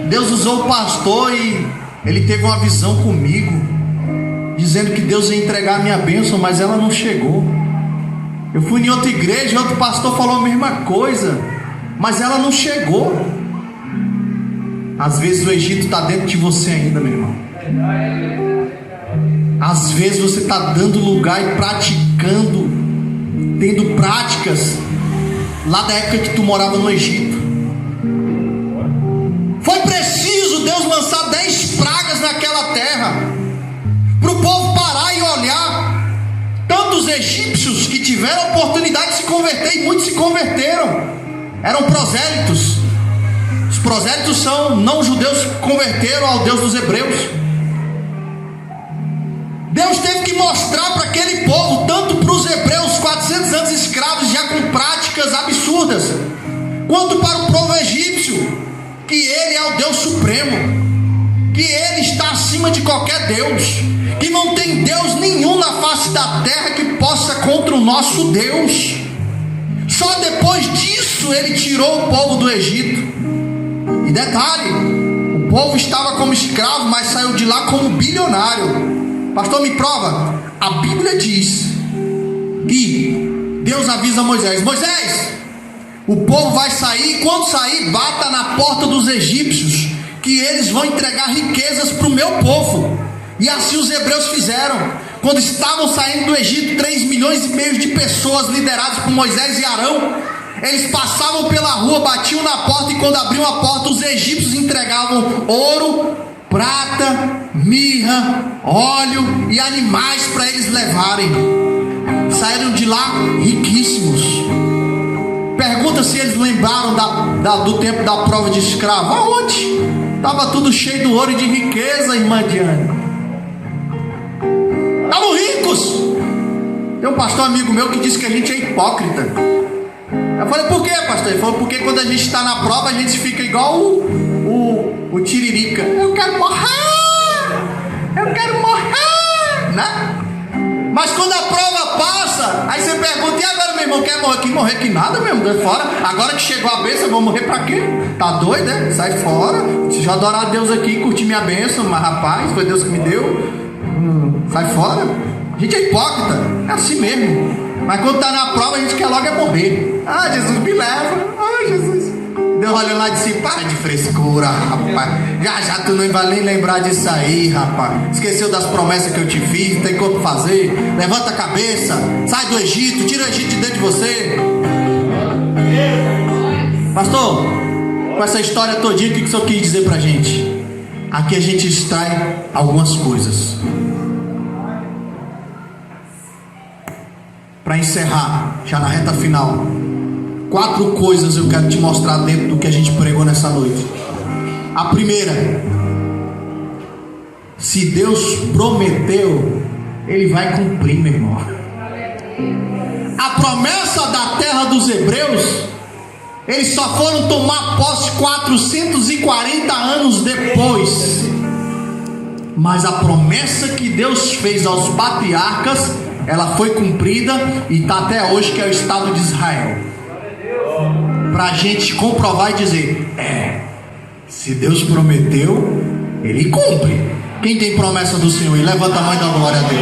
Deus usou o pastor e ele teve uma visão comigo, dizendo que Deus ia entregar a minha bênção, mas ela não chegou. Eu fui em outra igreja e outro pastor falou a mesma coisa, mas ela não chegou. Às vezes o Egito está dentro de você ainda, meu irmão. Às vezes você está dando lugar e praticando, tendo práticas lá da época que tu morava no Egito. Foi preciso Deus lançar 10 pragas naquela terra para o povo parar e olhar. Tantos egípcios que tiveram a oportunidade de se converter, e muitos se converteram, eram prosélitos. Os prosélitos são não-judeus que converteram ao Deus dos hebreus. Deus teve que mostrar para aquele povo, tanto para os hebreus, 400 anos escravos já com práticas absurdas, quanto para o povo egípcio, que ele é o Deus supremo, que ele está acima de qualquer Deus, que não tem Deus nenhum na face da terra que possa contra o nosso Deus. Só depois disso ele tirou o povo do Egito. E detalhe, o povo estava como escravo, mas saiu de lá como bilionário. Pastor, me prova. A Bíblia diz que Deus avisa Moisés: Moisés, o povo vai sair, e quando sair, bata na porta dos egípcios, que eles vão entregar riquezas para o meu povo. E assim os hebreus fizeram. Quando estavam saindo do Egito, 3,5 milhões de pessoas lideradas por Moisés e Arão, eles passavam pela rua, batiam na porta, e quando abriam a porta, os egípcios entregavam ouro, prata, mirra, óleo e animais para eles levarem. Saíram de lá riquíssimos. Pergunta se eles lembraram do tempo da prova de escravo. Aonde? Estava tudo cheio do ouro e de riqueza, irmã Diane. Estavam ricos. Tem um pastor amigo meu que disse que a gente é hipócrita. Eu falei: por quê, pastor? Ele falou: porque quando a gente está na prova, a gente fica igual o Tiririca. Eu quero morrer, né? Mas quando a prova passa, aí você pergunta: e agora, meu irmão, quer morrer aqui? Morrer que nada mesmo, deu fora. Agora que chegou a bênção, eu vou morrer pra quê? Tá doido, né? Sai fora. Deixa eu adorar a Deus aqui, curtir minha bênção. Mas rapaz, foi Deus que me deu. Sai fora. A gente é hipócrita, é assim mesmo. Mas quando tá na prova, a gente quer logo morrer. Ah, Jesus, me leva. Ah, Jesus. Deus olhando lá e disse: para de frescura, rapaz. Já tu não vai nem lembrar disso aí, rapaz. Esqueceu das promessas que eu te fiz, tem como fazer. Levanta a cabeça, sai do Egito, tira o Egito de dentro de você. Pastor, com essa história todinha, o que o senhor quis dizer pra gente? Aqui a gente extrai algumas coisas. Para encerrar, já na reta final, 4 coisas eu quero te mostrar dentro do que a gente pregou nessa noite. A primeira: se Deus prometeu, Ele vai cumprir, meu irmão. A promessa da terra dos hebreus, eles só foram tomar posse 440 anos depois. Mas a promessa que Deus fez aos patriarcas, ela foi cumprida e está até hoje, que é o Estado de Israel. Para a gente comprovar e dizer: se Deus prometeu, Ele cumpre. Quem tem promessa do Senhor? E levanta a mão e dá glória a Deus.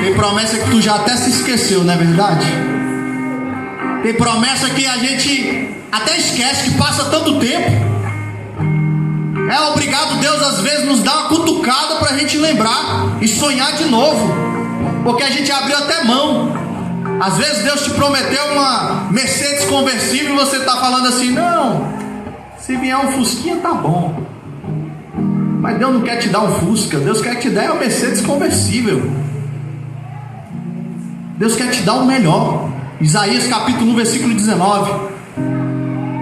Tem promessa que tu já até se esqueceu, não é verdade? Tem promessa que a gente até esquece, que passa tanto tempo. É obrigado Deus às vezes nos dá uma cutucada para a gente lembrar e sonhar de novo, porque a gente abriu até mão. Às vezes Deus te prometeu uma Mercedes conversível e você está falando assim: não, se vier um Fusquinha tá bom. Mas Deus não quer te dar um Fusca, Deus quer te dar uma Mercedes conversível. Deus quer te dar o melhor. Isaías capítulo 1 versículo 19.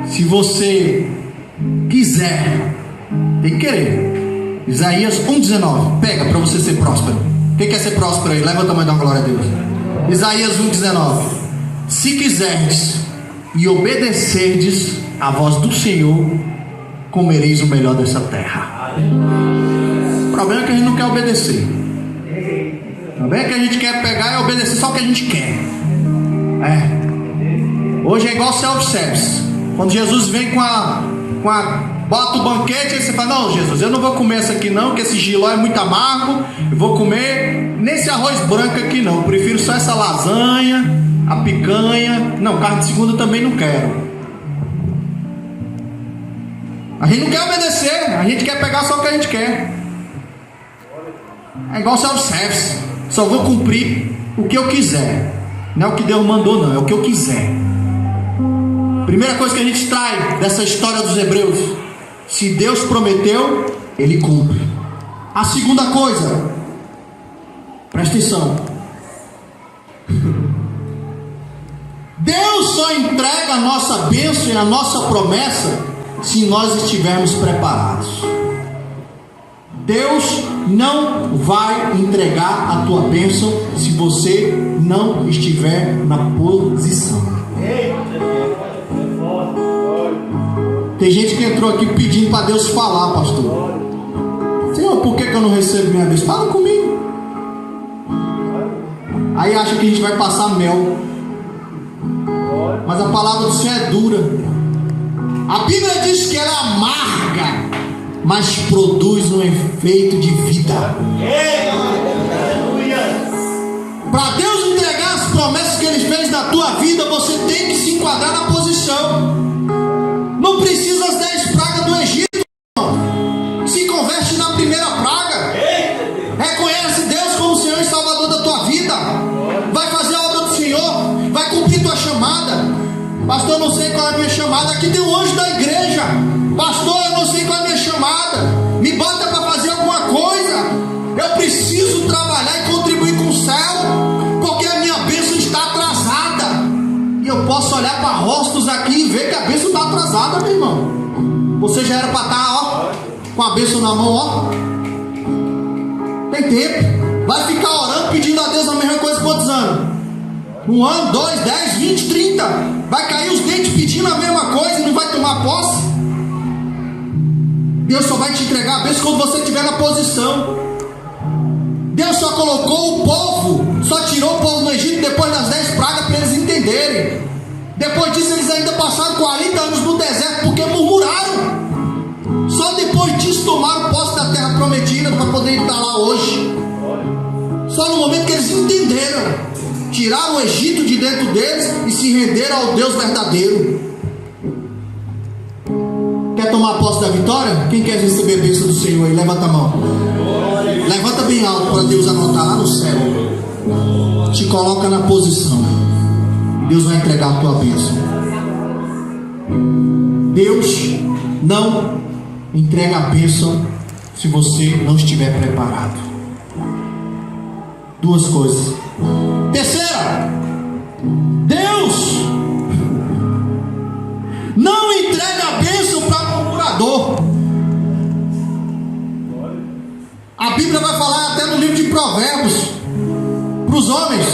Se você quiser, tem que querer. Isaías 1,19. Pega para você ser próspero. Quem quer ser próspero aí? Levanta a mão e dá uma glória a Deus. Isaías 1,19. Se quiserdes e obedecerdes à voz do Senhor, comereis o melhor dessa terra. O problema é que a gente não quer obedecer. O problema é que a gente quer pegar e obedecer só o que a gente quer. Hoje é igual self-service. Quando Jesus vem bota o banquete, aí você fala: não, Jesus, eu não vou comer essa aqui não, que esse giló é muito amargo. Eu vou comer nesse arroz branco aqui não. Eu prefiro só essa lasanha, a picanha. Não, carne de segunda também não quero. A gente não quer obedecer, a gente quer pegar só o que a gente quer. É igual self-service. Só vou cumprir o que eu quiser. Não é o que Deus mandou não, é o que eu quiser. Primeira coisa que a gente traz dessa história dos hebreus: se Deus prometeu, Ele cumpre. A segunda coisa, presta atenção, Deus só entrega a nossa bênção e a nossa promessa se nós estivermos preparados. Deus não vai entregar a tua bênção se você não estiver na posição. Tem gente que entrou aqui pedindo para Deus falar: pastor, Senhor, por que eu não recebo minha bênção? Fala comigo. Aí acha que a gente vai passar mel, mas a palavra do Senhor é dura. A Bíblia diz que ela é amarga, mas produz um efeito de vida. Para Deus entregar as promessas que Ele fez na tua vida, você tem que se enquadrar na posição. Não precisa as 10 pragas do Egito, não. Se converte na primeira praga. Reconhece Deus como Senhor e Salvador da tua vida. Vai fazer a obra do Senhor, vai cumprir tua chamada. Pastor, eu não sei qual é a minha chamada. Aqui tem um anjo da igreja. Pastor, eu não sei qual é a minha chamada. Me bota para fazer alguma coisa. Eu preciso trabalhar e contribuir com o céu, porque a minha bênção está atrasada. E eu posso olhar para rostos aqui e ver que a bênção está atrasada, meu irmão. Você já era para estar, com a bênção na mão, Tem tempo. Vai ficar orando, pedindo a Deus a mesma coisa quantos anos? 1 ano, 2, 10, 20, 30. Vai cair os dentes pedindo a mesma coisa e não vai tomar posse. Deus só vai te entregar a bênção quando você estiver na posição. Deus só colocou o povo, só tirou o povo do Egito depois das 10 pragas para eles entenderem. Depois disso eles ainda passaram 40 anos no deserto porque murmuraram. Só depois disso tomaram posse da terra prometida para poder estar lá hoje. Só no momento que eles entenderam, tiraram o Egito de dentro deles e se renderam ao Deus verdadeiro. Quer tomar posse da vitória? Quem quer receber a bênção do Senhor aí? Levanta a mão. Levanta bem alto para Deus anotar lá no céu. Te coloca na posição. Deus vai entregar a tua bênção. Deus não entrega a bênção se você não estiver preparado. Duas coisas. Terceira, Deus não entrega a bênção para murmurador. A Bíblia vai falar até no livro de Provérbios para os homens.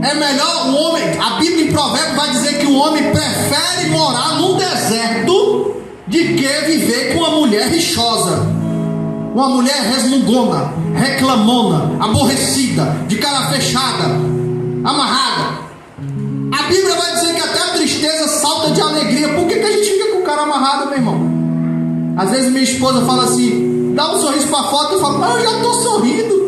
É melhor o homem, a Bíblia em Provérbios vai dizer que o homem prefere morar num deserto de que viver com uma mulher rixosa, uma mulher resmungona, reclamona, aborrecida, de cara fechada, amarrada. A Bíblia vai dizer que até a tristeza salta de alegria. Por que a gente fica com o cara amarrado, meu irmão? Às vezes minha esposa fala assim, dá um sorriso para a foto, eu falo, mas eu já estou sorrindo.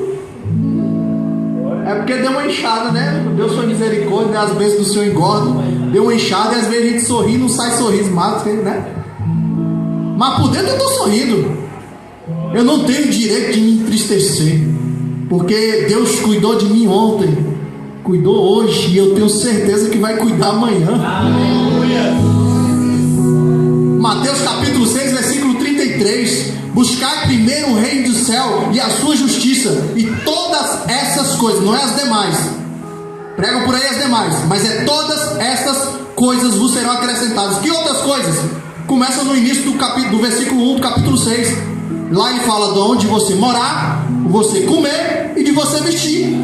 É porque deu uma inchada, né? Deus foi misericórdia, as bênçãos do Senhor engordam. Deu uma inchada e às vezes a gente sorri, não sai sorriso mais, né? Mas por dentro eu estou sorrindo. Eu não tenho direito de me entristecer, porque Deus cuidou de mim ontem, cuidou hoje, e eu tenho certeza que vai cuidar amanhã. Aleluia. Mateus capítulo 6, versículo 33. Buscai primeiro o reino do céu e a sua justiça, e todas essas coisas, não é as demais, pregam por aí as demais, mas é todas essas coisas vos serão acrescentadas. Que outras coisas? Começa no início do versículo 1 do capítulo 6. Lá ele fala de onde você morar, você comer e de você vestir.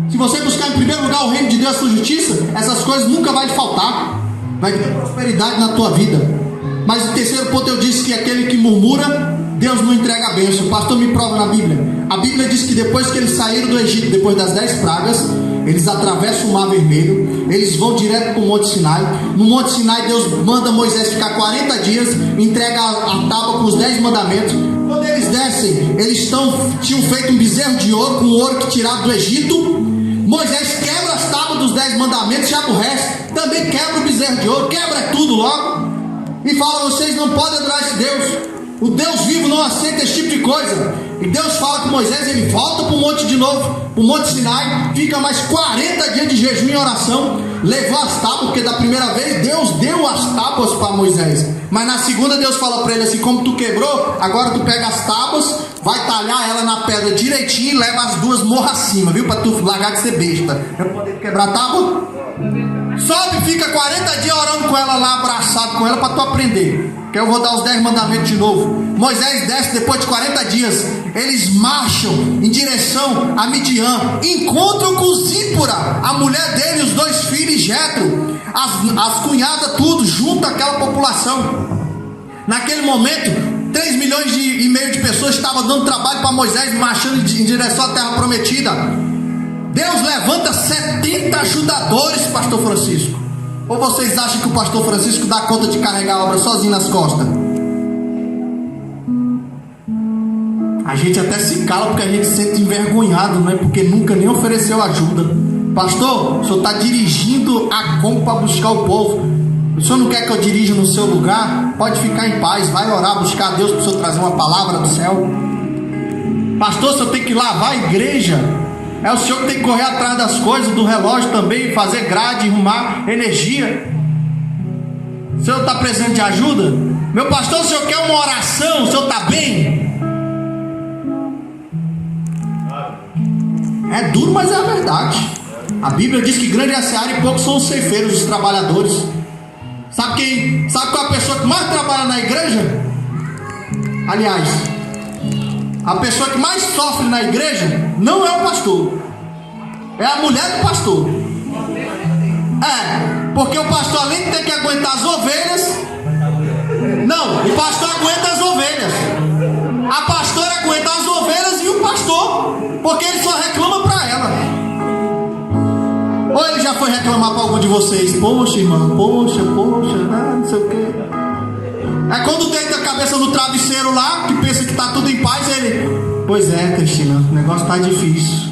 Se você buscar em primeiro lugar o reino de Deus e a sua justiça, essas coisas nunca vai te faltar. Vai ter prosperidade na tua vida. Mas o terceiro ponto eu disse que aquele que murmura, Deus não entrega a bênção. O pastor me prova na Bíblia. A Bíblia diz que depois que eles saíram do Egito, depois das 10 pragas, eles atravessam o Mar Vermelho, eles vão direto para o Monte Sinai. No Monte Sinai Deus manda Moisés ficar 40 dias, entrega a tábua com os 10 mandamentos. Quando eles descem, eles tinham feito um bezerro de ouro, com o ouro que tiraram do Egito. Moisés quebra as tábuas dos 10 mandamentos e aborrece. Também quebra o bezerro de ouro, quebra tudo logo. E fala, vocês não podem adorar esse Deus. O Deus vivo não aceita esse tipo de coisa. E Deus fala com Moisés, ele volta para o monte de novo, para o Monte Sinai, fica mais 40 dias de jejum e oração, levou as tábuas, porque da primeira vez Deus deu as tábuas para Moisés, mas na segunda Deus fala para ele assim, como tu quebrou, agora tu pega as tábuas, vai talhar ela na pedra direitinho e leva as duas morra acima, viu, para tu largar de ser besta. Eu poder quebrar a tábua? Sobe, fica 40 dias orando com ela lá, abraçado com ela, para tu aprender, que eu vou dar os 10 mandamentos de novo. Moisés desce depois de 40 dias. Eles marcham em direção a Midian, encontram com Zípora, a mulher dele, os 2 filhos, Jetro, as cunhadas, tudo, junto àquela população. Naquele momento, 3 milhões e meio de pessoas estavam dando trabalho para Moisés, marchando em direção à terra prometida. Deus levanta 70 ajudadores, pastor Francisco. Ou vocês acham que o pastor Francisco dá conta de carregar a obra sozinho nas costas? A gente até se cala porque a gente se sente envergonhado, não é? Porque nunca nem ofereceu ajuda. Pastor, o senhor está dirigindo a Kompa para buscar o povo. O senhor não quer que eu dirija no seu lugar? Pode ficar em paz, vai orar, buscar a Deus para o senhor trazer uma palavra do céu. Pastor, o senhor tem que lavar a igreja. É o senhor que tem que correr atrás das coisas, do relógio também, fazer grade, arrumar energia. O senhor está precisando de ajuda? Meu pastor, o senhor quer uma oração? O senhor está bem? É duro, mas é a verdade. A Bíblia diz que grande é a seara e poucos são os ceifeiros, os trabalhadores. Sabe qual é a pessoa que mais trabalha na igreja? Aliás, a pessoa que mais sofre na igreja não é o pastor, é a mulher do pastor. Porque o pastor, além de ter que aguentar as ovelhas, não, o pastor aguenta as ovelhas, a pastora aguenta as ovelhas e o pastor. Porque ele só reclama para ela. Ou ele já foi reclamar para algum de vocês? Poxa, irmão, poxa, não sei o quê. É quando deita a cabeça no travesseiro lá, que pensa que tá tudo em paz, ele... Pois é, Cristina, o negócio tá difícil.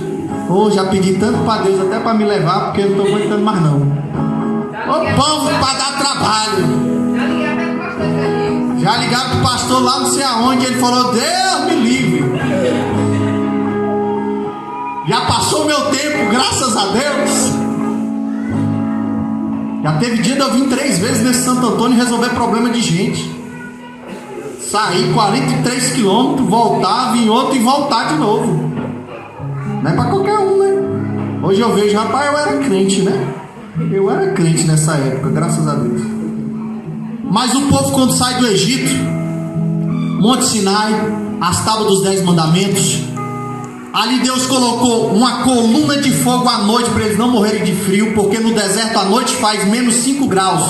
Ou já pedi tanto para Deus até para me levar, porque eu não tô aguentando mais não. Ô povo para dar trabalho. Já ligaram pro pastor lá não sei aonde, ele falou, Deus me livre. Já passou o meu tempo, graças a Deus. Já teve dia de eu vir 3 vezes nesse Santo Antônio resolver problema de gente. Sair 43 quilômetros, voltar, vir outro e voltar de novo. Não é pra qualquer um, né? Hoje eu vejo, rapaz, eu era crente, né? Eu era crente nessa época, graças a Deus. Mas o povo quando sai do Egito, Monte Sinai, as tábuas dos 10 mandamentos, ali Deus colocou uma coluna de fogo à noite para eles não morrerem de frio, porque no deserto à noite faz menos 5 graus.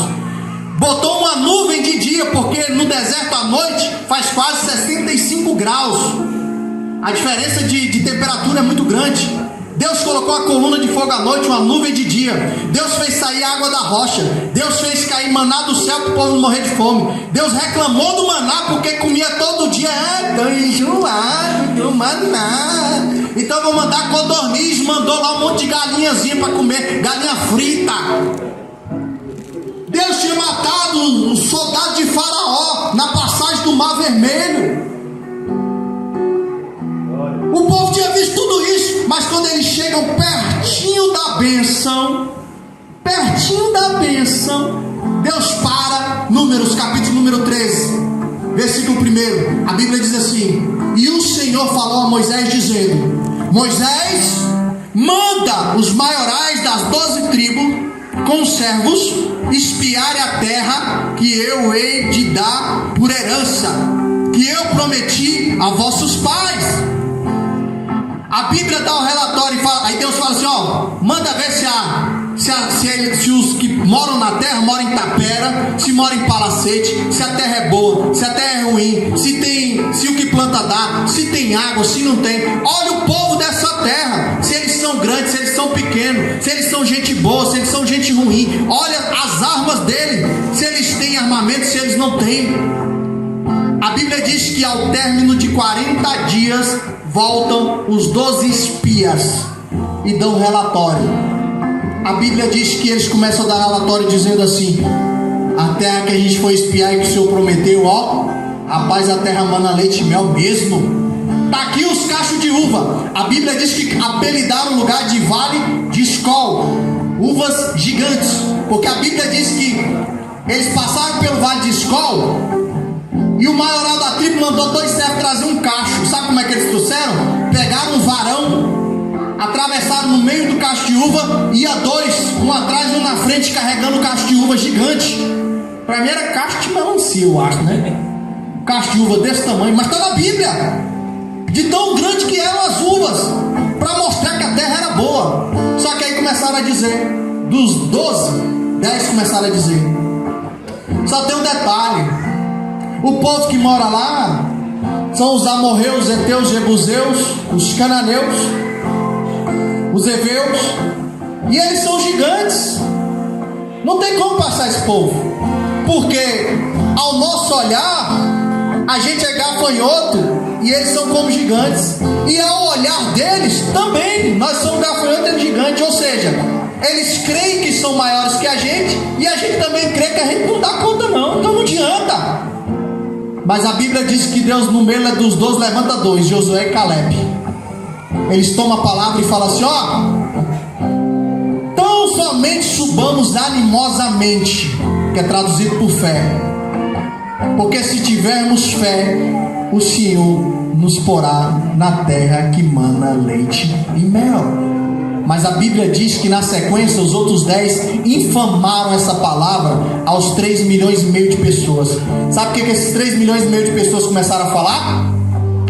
Botou uma nuvem de dia, porque no deserto à noite faz quase 65 graus. A diferença de temperatura é muito grande. Deus colocou a coluna de fogo à noite, uma nuvem de dia. Deus fez sair água da rocha. Deus fez cair maná do céu para o povo não morrer de fome. Deus reclamou do maná porque comia todo dia. Estou enjoado do maná. Então vou mandar codorniz. Mandou lá um monte de galinhazinha para comer, galinha frita. Deus tinha matado os soldados de Faraó na passagem do Mar Vermelho. O povo tinha visto tudo isso, mas quando eles chegam pertinho da bênção, Deus para. Números, capítulo número 13, versículo 1, a Bíblia diz assim: e o Senhor falou a Moisés dizendo: Moisés, manda os maiorais das 12 tribos com os servos espiarem a terra que eu hei de dar por herança, que eu prometi a vossos pais. A Bíblia dá o relatório e fala, aí Deus fala assim, ó, manda ver se os que moram na terra moram em tapera, se moram em palacete, se a terra é boa, se a terra é ruim, se o que planta dá, se tem água, se não tem. Olha o povo dessa terra, se eles são grandes, se eles são pequenos, se eles são gente boa, se eles são gente ruim. Olha as armas dele, se eles têm armamento, se eles não têm. A Bíblia diz que ao término de 40 dias voltam os 12 espias e dão relatório. A Bíblia diz que eles começam a dar relatório dizendo assim: a terra que a gente foi espiar e que o Senhor prometeu, ó, rapaz, a terra mana leite e mel mesmo. Tá aqui os cachos de uva. A Bíblia diz que apelidaram o lugar de Vale de Escol, uvas gigantes, porque a Bíblia diz que eles passaram pelo Vale de Escol e o maioral da tribo mandou 2 servos trazer um cacho. Sabe como é que eles trouxeram? Pegaram um varão, atravessaram no meio do cacho de uva, ia 2, um atrás e um na frente, carregando o cacho de uva gigante. Pra mim era cacho de melancia, eu acho, né? Cacho de uva desse tamanho, mas tá na Bíblia, de tão grande que eram as uvas, para mostrar que a terra era boa. Só que aí começaram a dizer, dos 12, 10 começaram a dizer. Só tem um detalhe: o povo que mora lá são os amorreus, os heteus, os jebuseus, os cananeus, os heveus, e eles são gigantes. Não tem como passar esse povo, porque ao nosso olhar a gente é gafanhoto e eles são como gigantes, e ao olhar deles também nós somos gafanhoto e gigantes. Ou seja, eles creem que são maiores que a gente, e a gente também crê que a gente não dá conta não, então não adianta. Mas a Bíblia diz que Deus no meio dos 12 levanta 2, Josué e Caleb. Eles tomam a palavra e falam assim, ó, tão somente subamos animosamente, que é traduzido por fé, porque se tivermos fé, o Senhor nos porá na terra que mana leite e mel. Mas a Bíblia diz que na sequência os outros 10 infamaram essa palavra aos 3,5 milhões de pessoas. Sabe o que esses 3,5 milhões de pessoas começaram a falar?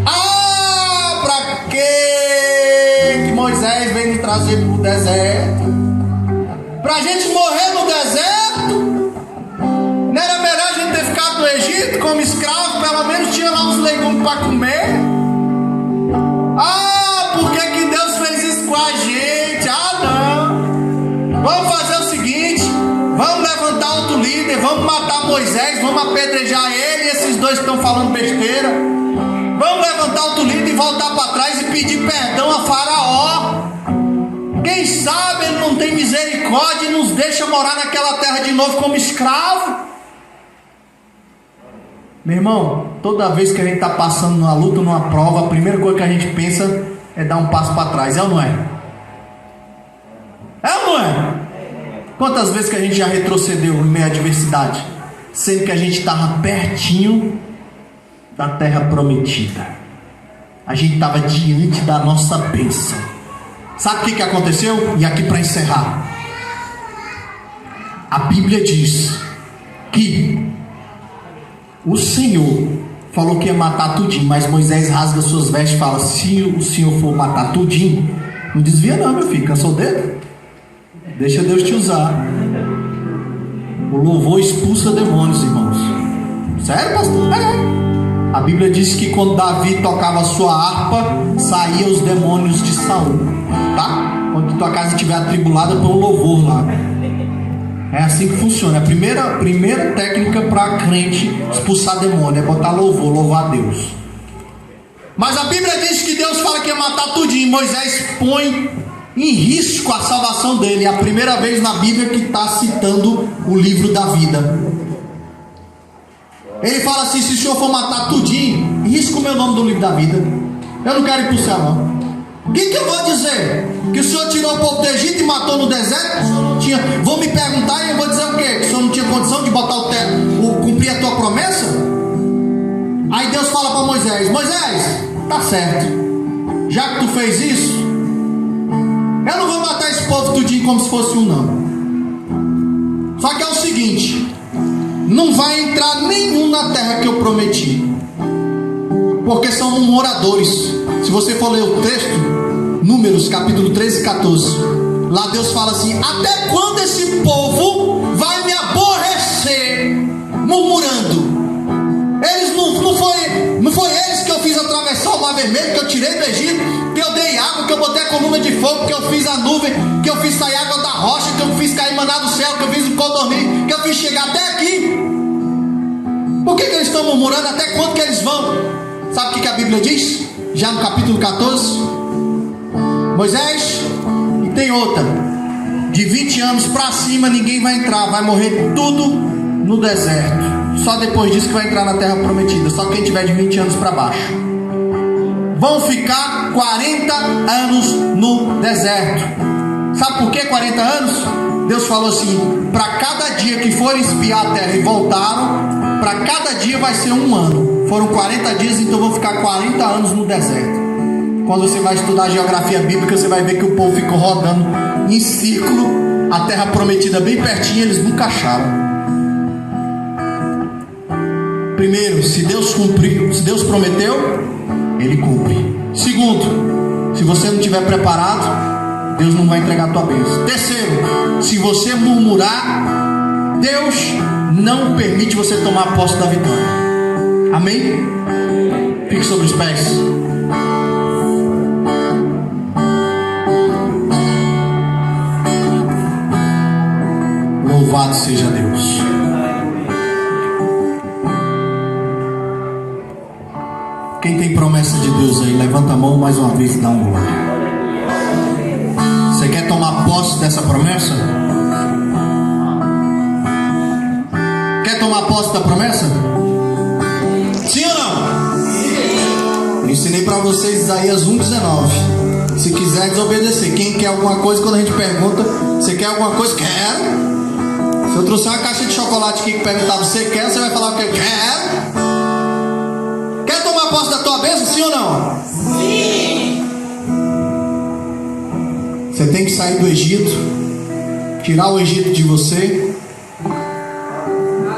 Ah, pra que Moisés veio nos trazer para o deserto? Pra gente morrer no deserto? Não era melhor a gente ter ficado no Egito como escravo? Pelo menos tinha lá uns legumes para comer. Ah, por que Vamos fazer o seguinte: vamos levantar outro líder, vamos matar Moisés, vamos apedrejar ele e esses dois que estão falando besteira. Vamos levantar outro líder e voltar para trás e pedir perdão a Faraó. Quem sabe ele não tem misericórdia e nos deixa morar naquela terra de novo como escravo. Meu irmão, toda vez que a gente está passando numa luta, numa prova, a primeira coisa que a gente pensa é dar um passo para trás, é ou não é? É ou não é? Quantas vezes que a gente já retrocedeu em meio à adversidade, sendo que a gente estava pertinho da terra prometida, a gente estava diante da nossa bênção. Sabe o que aconteceu? E aqui para encerrar, a Bíblia diz que o Senhor falou que ia matar tudinho, mas Moisés rasga suas vestes e fala: se o Senhor for matar tudinho, não desvia não, meu filho, cansou o dedo? Deixa Deus te usar. O louvor expulsa demônios, irmãos. Sério, pastor? A Bíblia diz que quando Davi tocava a sua harpa, saíam os demônios de Saul, tá? Quando tua casa estiver atribulada, põe um louvor lá. É assim que funciona. A primeira técnica para crente expulsar demônio é botar louvor, louvar a Deus. Mas a Bíblia diz que Deus fala que ia matar tudinho. Moisés põe em risco a salvação dele. É a primeira vez na Bíblia que está citando o livro da vida. Ele fala assim: se o Senhor for matar tudinho, risca o meu nome do livro da vida. Eu não quero ir para o céu, não. O que eu vou dizer? Que o Senhor tirou o povo do Egito e matou no deserto? O Senhor não tinha. Vou me perguntar e eu vou dizer o quê? Que o Senhor não tinha condição de botar cumprir a tua promessa? Aí Deus fala para Moisés: Moisés, tá certo, já que tu fez isso, eu não vou matar esse povo tudinho como se fosse um, não. Só que é o seguinte: não vai entrar nenhum na terra que eu prometi, porque são moradores. Se você for ler o texto, Números capítulo 13 e 14, lá Deus fala assim: até quando esse povo vai me aborrecer murmurando? Eles não foi eles que eu fiz atravessar o mar vermelho, que eu tirei do Egito, que eu dei água, que eu botei a coluna de fogo, que eu fiz a nuvem, que eu fiz sair água da rocha, que eu fiz cair maná do céu, que eu fiz o codorniz, que eu fiz chegar até aqui. Por que eles estão murmurando? Até quando que eles vão? Sabe o que a Bíblia diz? Já no capítulo 14, Moisés, e tem outra, de 20 anos para cima ninguém vai entrar, vai morrer tudo no deserto. Só depois disso que vai entrar na terra prometida. Só quem tiver de 20 anos para baixo. Vão ficar 40 anos no deserto. Sabe por que 40 anos? Deus falou assim: para cada dia que forem espiar a terra e voltaram, para cada dia vai ser um ano. Foram 40 dias, então vão ficar 40 anos no deserto. Quando você vai estudar geografia bíblica, você vai ver que o povo ficou rodando em círculo a terra prometida bem pertinho, eles nunca acharam. Primeiro, se Deus prometeu, Ele cumpre. Segundo, se você não estiver preparado, Deus não vai entregar a tua bênção. Terceiro, se você murmurar, Deus não permite você tomar posse da vitória. Amém? Fique sobre os pés. Louvado seja Deus. Quem tem promessa de Deus aí, levanta a mão mais uma vez e dá um glória. Você quer tomar posse dessa promessa? Quer tomar posse da promessa? Sim ou não? Sim. Eu ensinei para vocês Isaías 1,19. Se quiser desobedecer, quem quer alguma coisa, quando a gente pergunta, você quer alguma coisa? Quero. Se eu trouxer uma caixa de chocolate aqui que perguntar, você quer? Você vai falar o que? Quero. Quer tomar posse da tua bênção, sim ou não? Sim. Você tem que sair do Egito, tirar o Egito de você,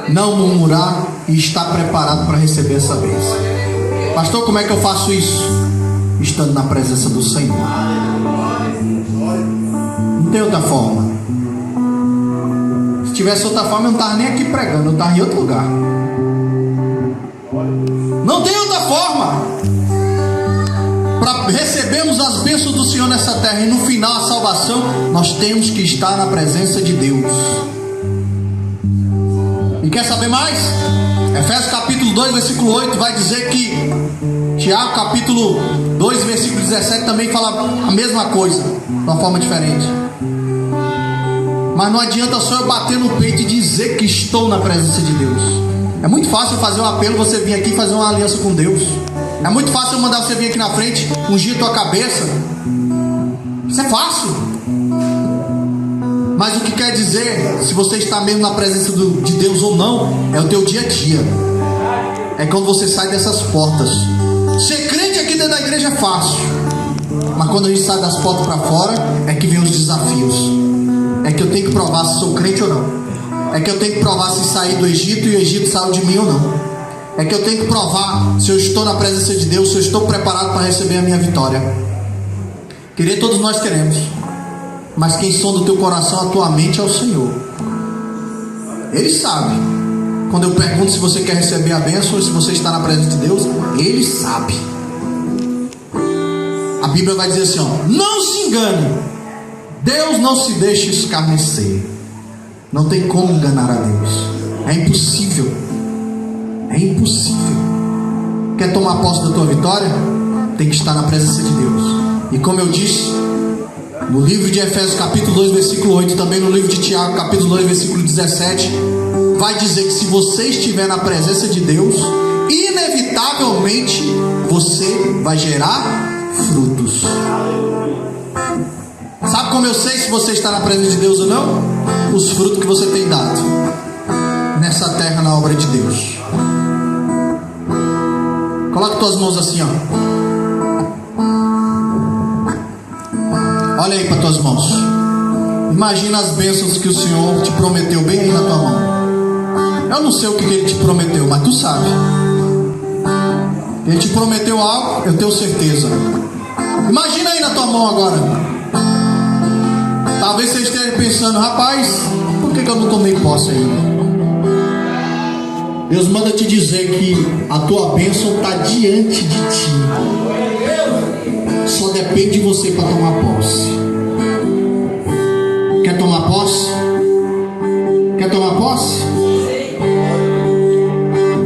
não murmurar e estar preparado para receber essa bênção. Pastor, como é que eu faço isso? Estando na presença do Senhor. Não tem outra forma. Se tivesse outra forma, eu não estava nem aqui pregando, eu estava em outro lugar. Não tem outra forma. para recebermos as bênçãos do Senhor nessa terra e no final a salvação, nós temos que estar na presença de Deus. E quer saber mais? Efésios capítulo 2, versículo 8 vai dizer que Tiago capítulo 2, versículo 17 também fala a mesma coisa, de uma forma diferente. Mas não adianta só eu bater no peito e dizer que estou na presença de Deus. É muito fácil fazer um apelo, você vir aqui e fazer uma aliança com Deus. É muito fácil eu mandar você vir aqui na frente, ungir tua cabeça. Isso é fácil. Mas o que quer dizer, se você está mesmo na presença de Deus ou não, é o teu dia a dia. É quando você sai dessas portas. Ser crente aqui dentro da igreja é fácil. Mas quando a gente sai das portas para fora, é que vem os desafios. É que eu tenho que provar se sou crente ou não. É que eu tenho que provar se saí do Egito e o Egito saiu de mim ou não. É que eu tenho que provar se eu estou na presença de Deus, se eu estou preparado para receber a minha vitória. Querer todos nós queremos, mas quem sonda o teu coração, a tua mente, é o Senhor. Ele sabe. Quando eu pergunto se você quer receber a bênção ou se você está na presença de Deus, Ele sabe. A Bíblia vai dizer assim, ó, não se engane, Deus não se deixa escarnecer. Não tem como enganar a Deus. É impossível. É impossível. Quer tomar posse da tua vitória? Tem que estar na presença de Deus. E como eu disse, no livro de Efésios capítulo 2, versículo 8, também no livro de Tiago capítulo 2, versículo 17, vai dizer que se você estiver na presença de Deus, inevitavelmente você vai gerar frutos. Sabe como eu sei se você está na presença de Deus ou não? Os frutos que você tem dado nessa terra, na obra de Deus. Coloque tuas mãos assim, ó. Olha aí para tuas mãos. Imagina as bênçãos que o Senhor te prometeu bem aí na tua mão. Eu não sei o que Ele te prometeu, mas tu sabe. Ele te prometeu algo, eu tenho certeza. Imagina aí na tua mão agora. Talvez você esteja pensando, rapaz, por que eu não tomei posse ainda? Deus manda te dizer que a tua bênção está diante de ti. Só depende de você para tomar posse. Quer tomar posse? Quer tomar posse?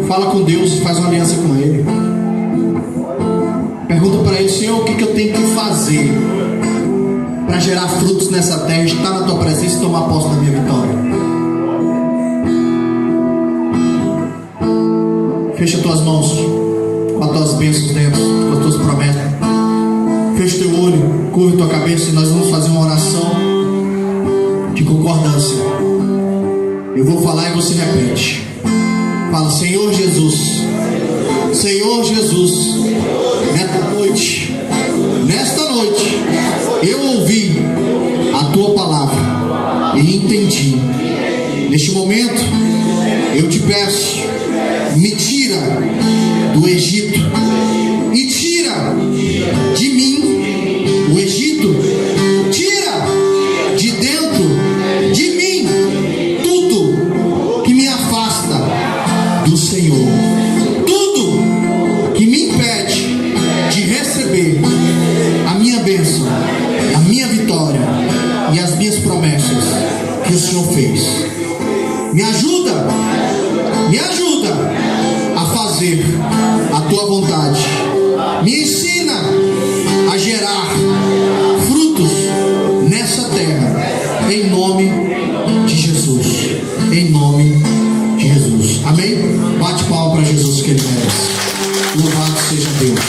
Fala com Deus e faz uma aliança com Ele. Pergunta para Ele, Senhor, o que eu tenho que fazer para gerar frutos nessa terra, estar na tua presença e tomar posse da minha vitória? Fecha tuas mãos com as tuas bênçãos dentro, com as tuas promessas. Fecha teu olho, curva tua cabeça e nós vamos fazer uma oração de concordância. Eu vou falar e você repete. Fala, Senhor Jesus, Senhor Jesus, nesta noite, eu ouvi a tua palavra e entendi. Neste momento, eu te peço, me tira do Egito e tira de mim o Egito. Tira de dentro de mim tudo que me afasta do Senhor, tudo que me impede de receber a minha bênção, a minha vitória e as minhas promessas que o Senhor fez. Me ajuda a fazer a tua vontade. Me ensina a gerar frutos nessa terra, em nome de Jesus. Em nome de Jesus. Amém? Bate palma para Jesus que Ele merece. Louvado seja Deus.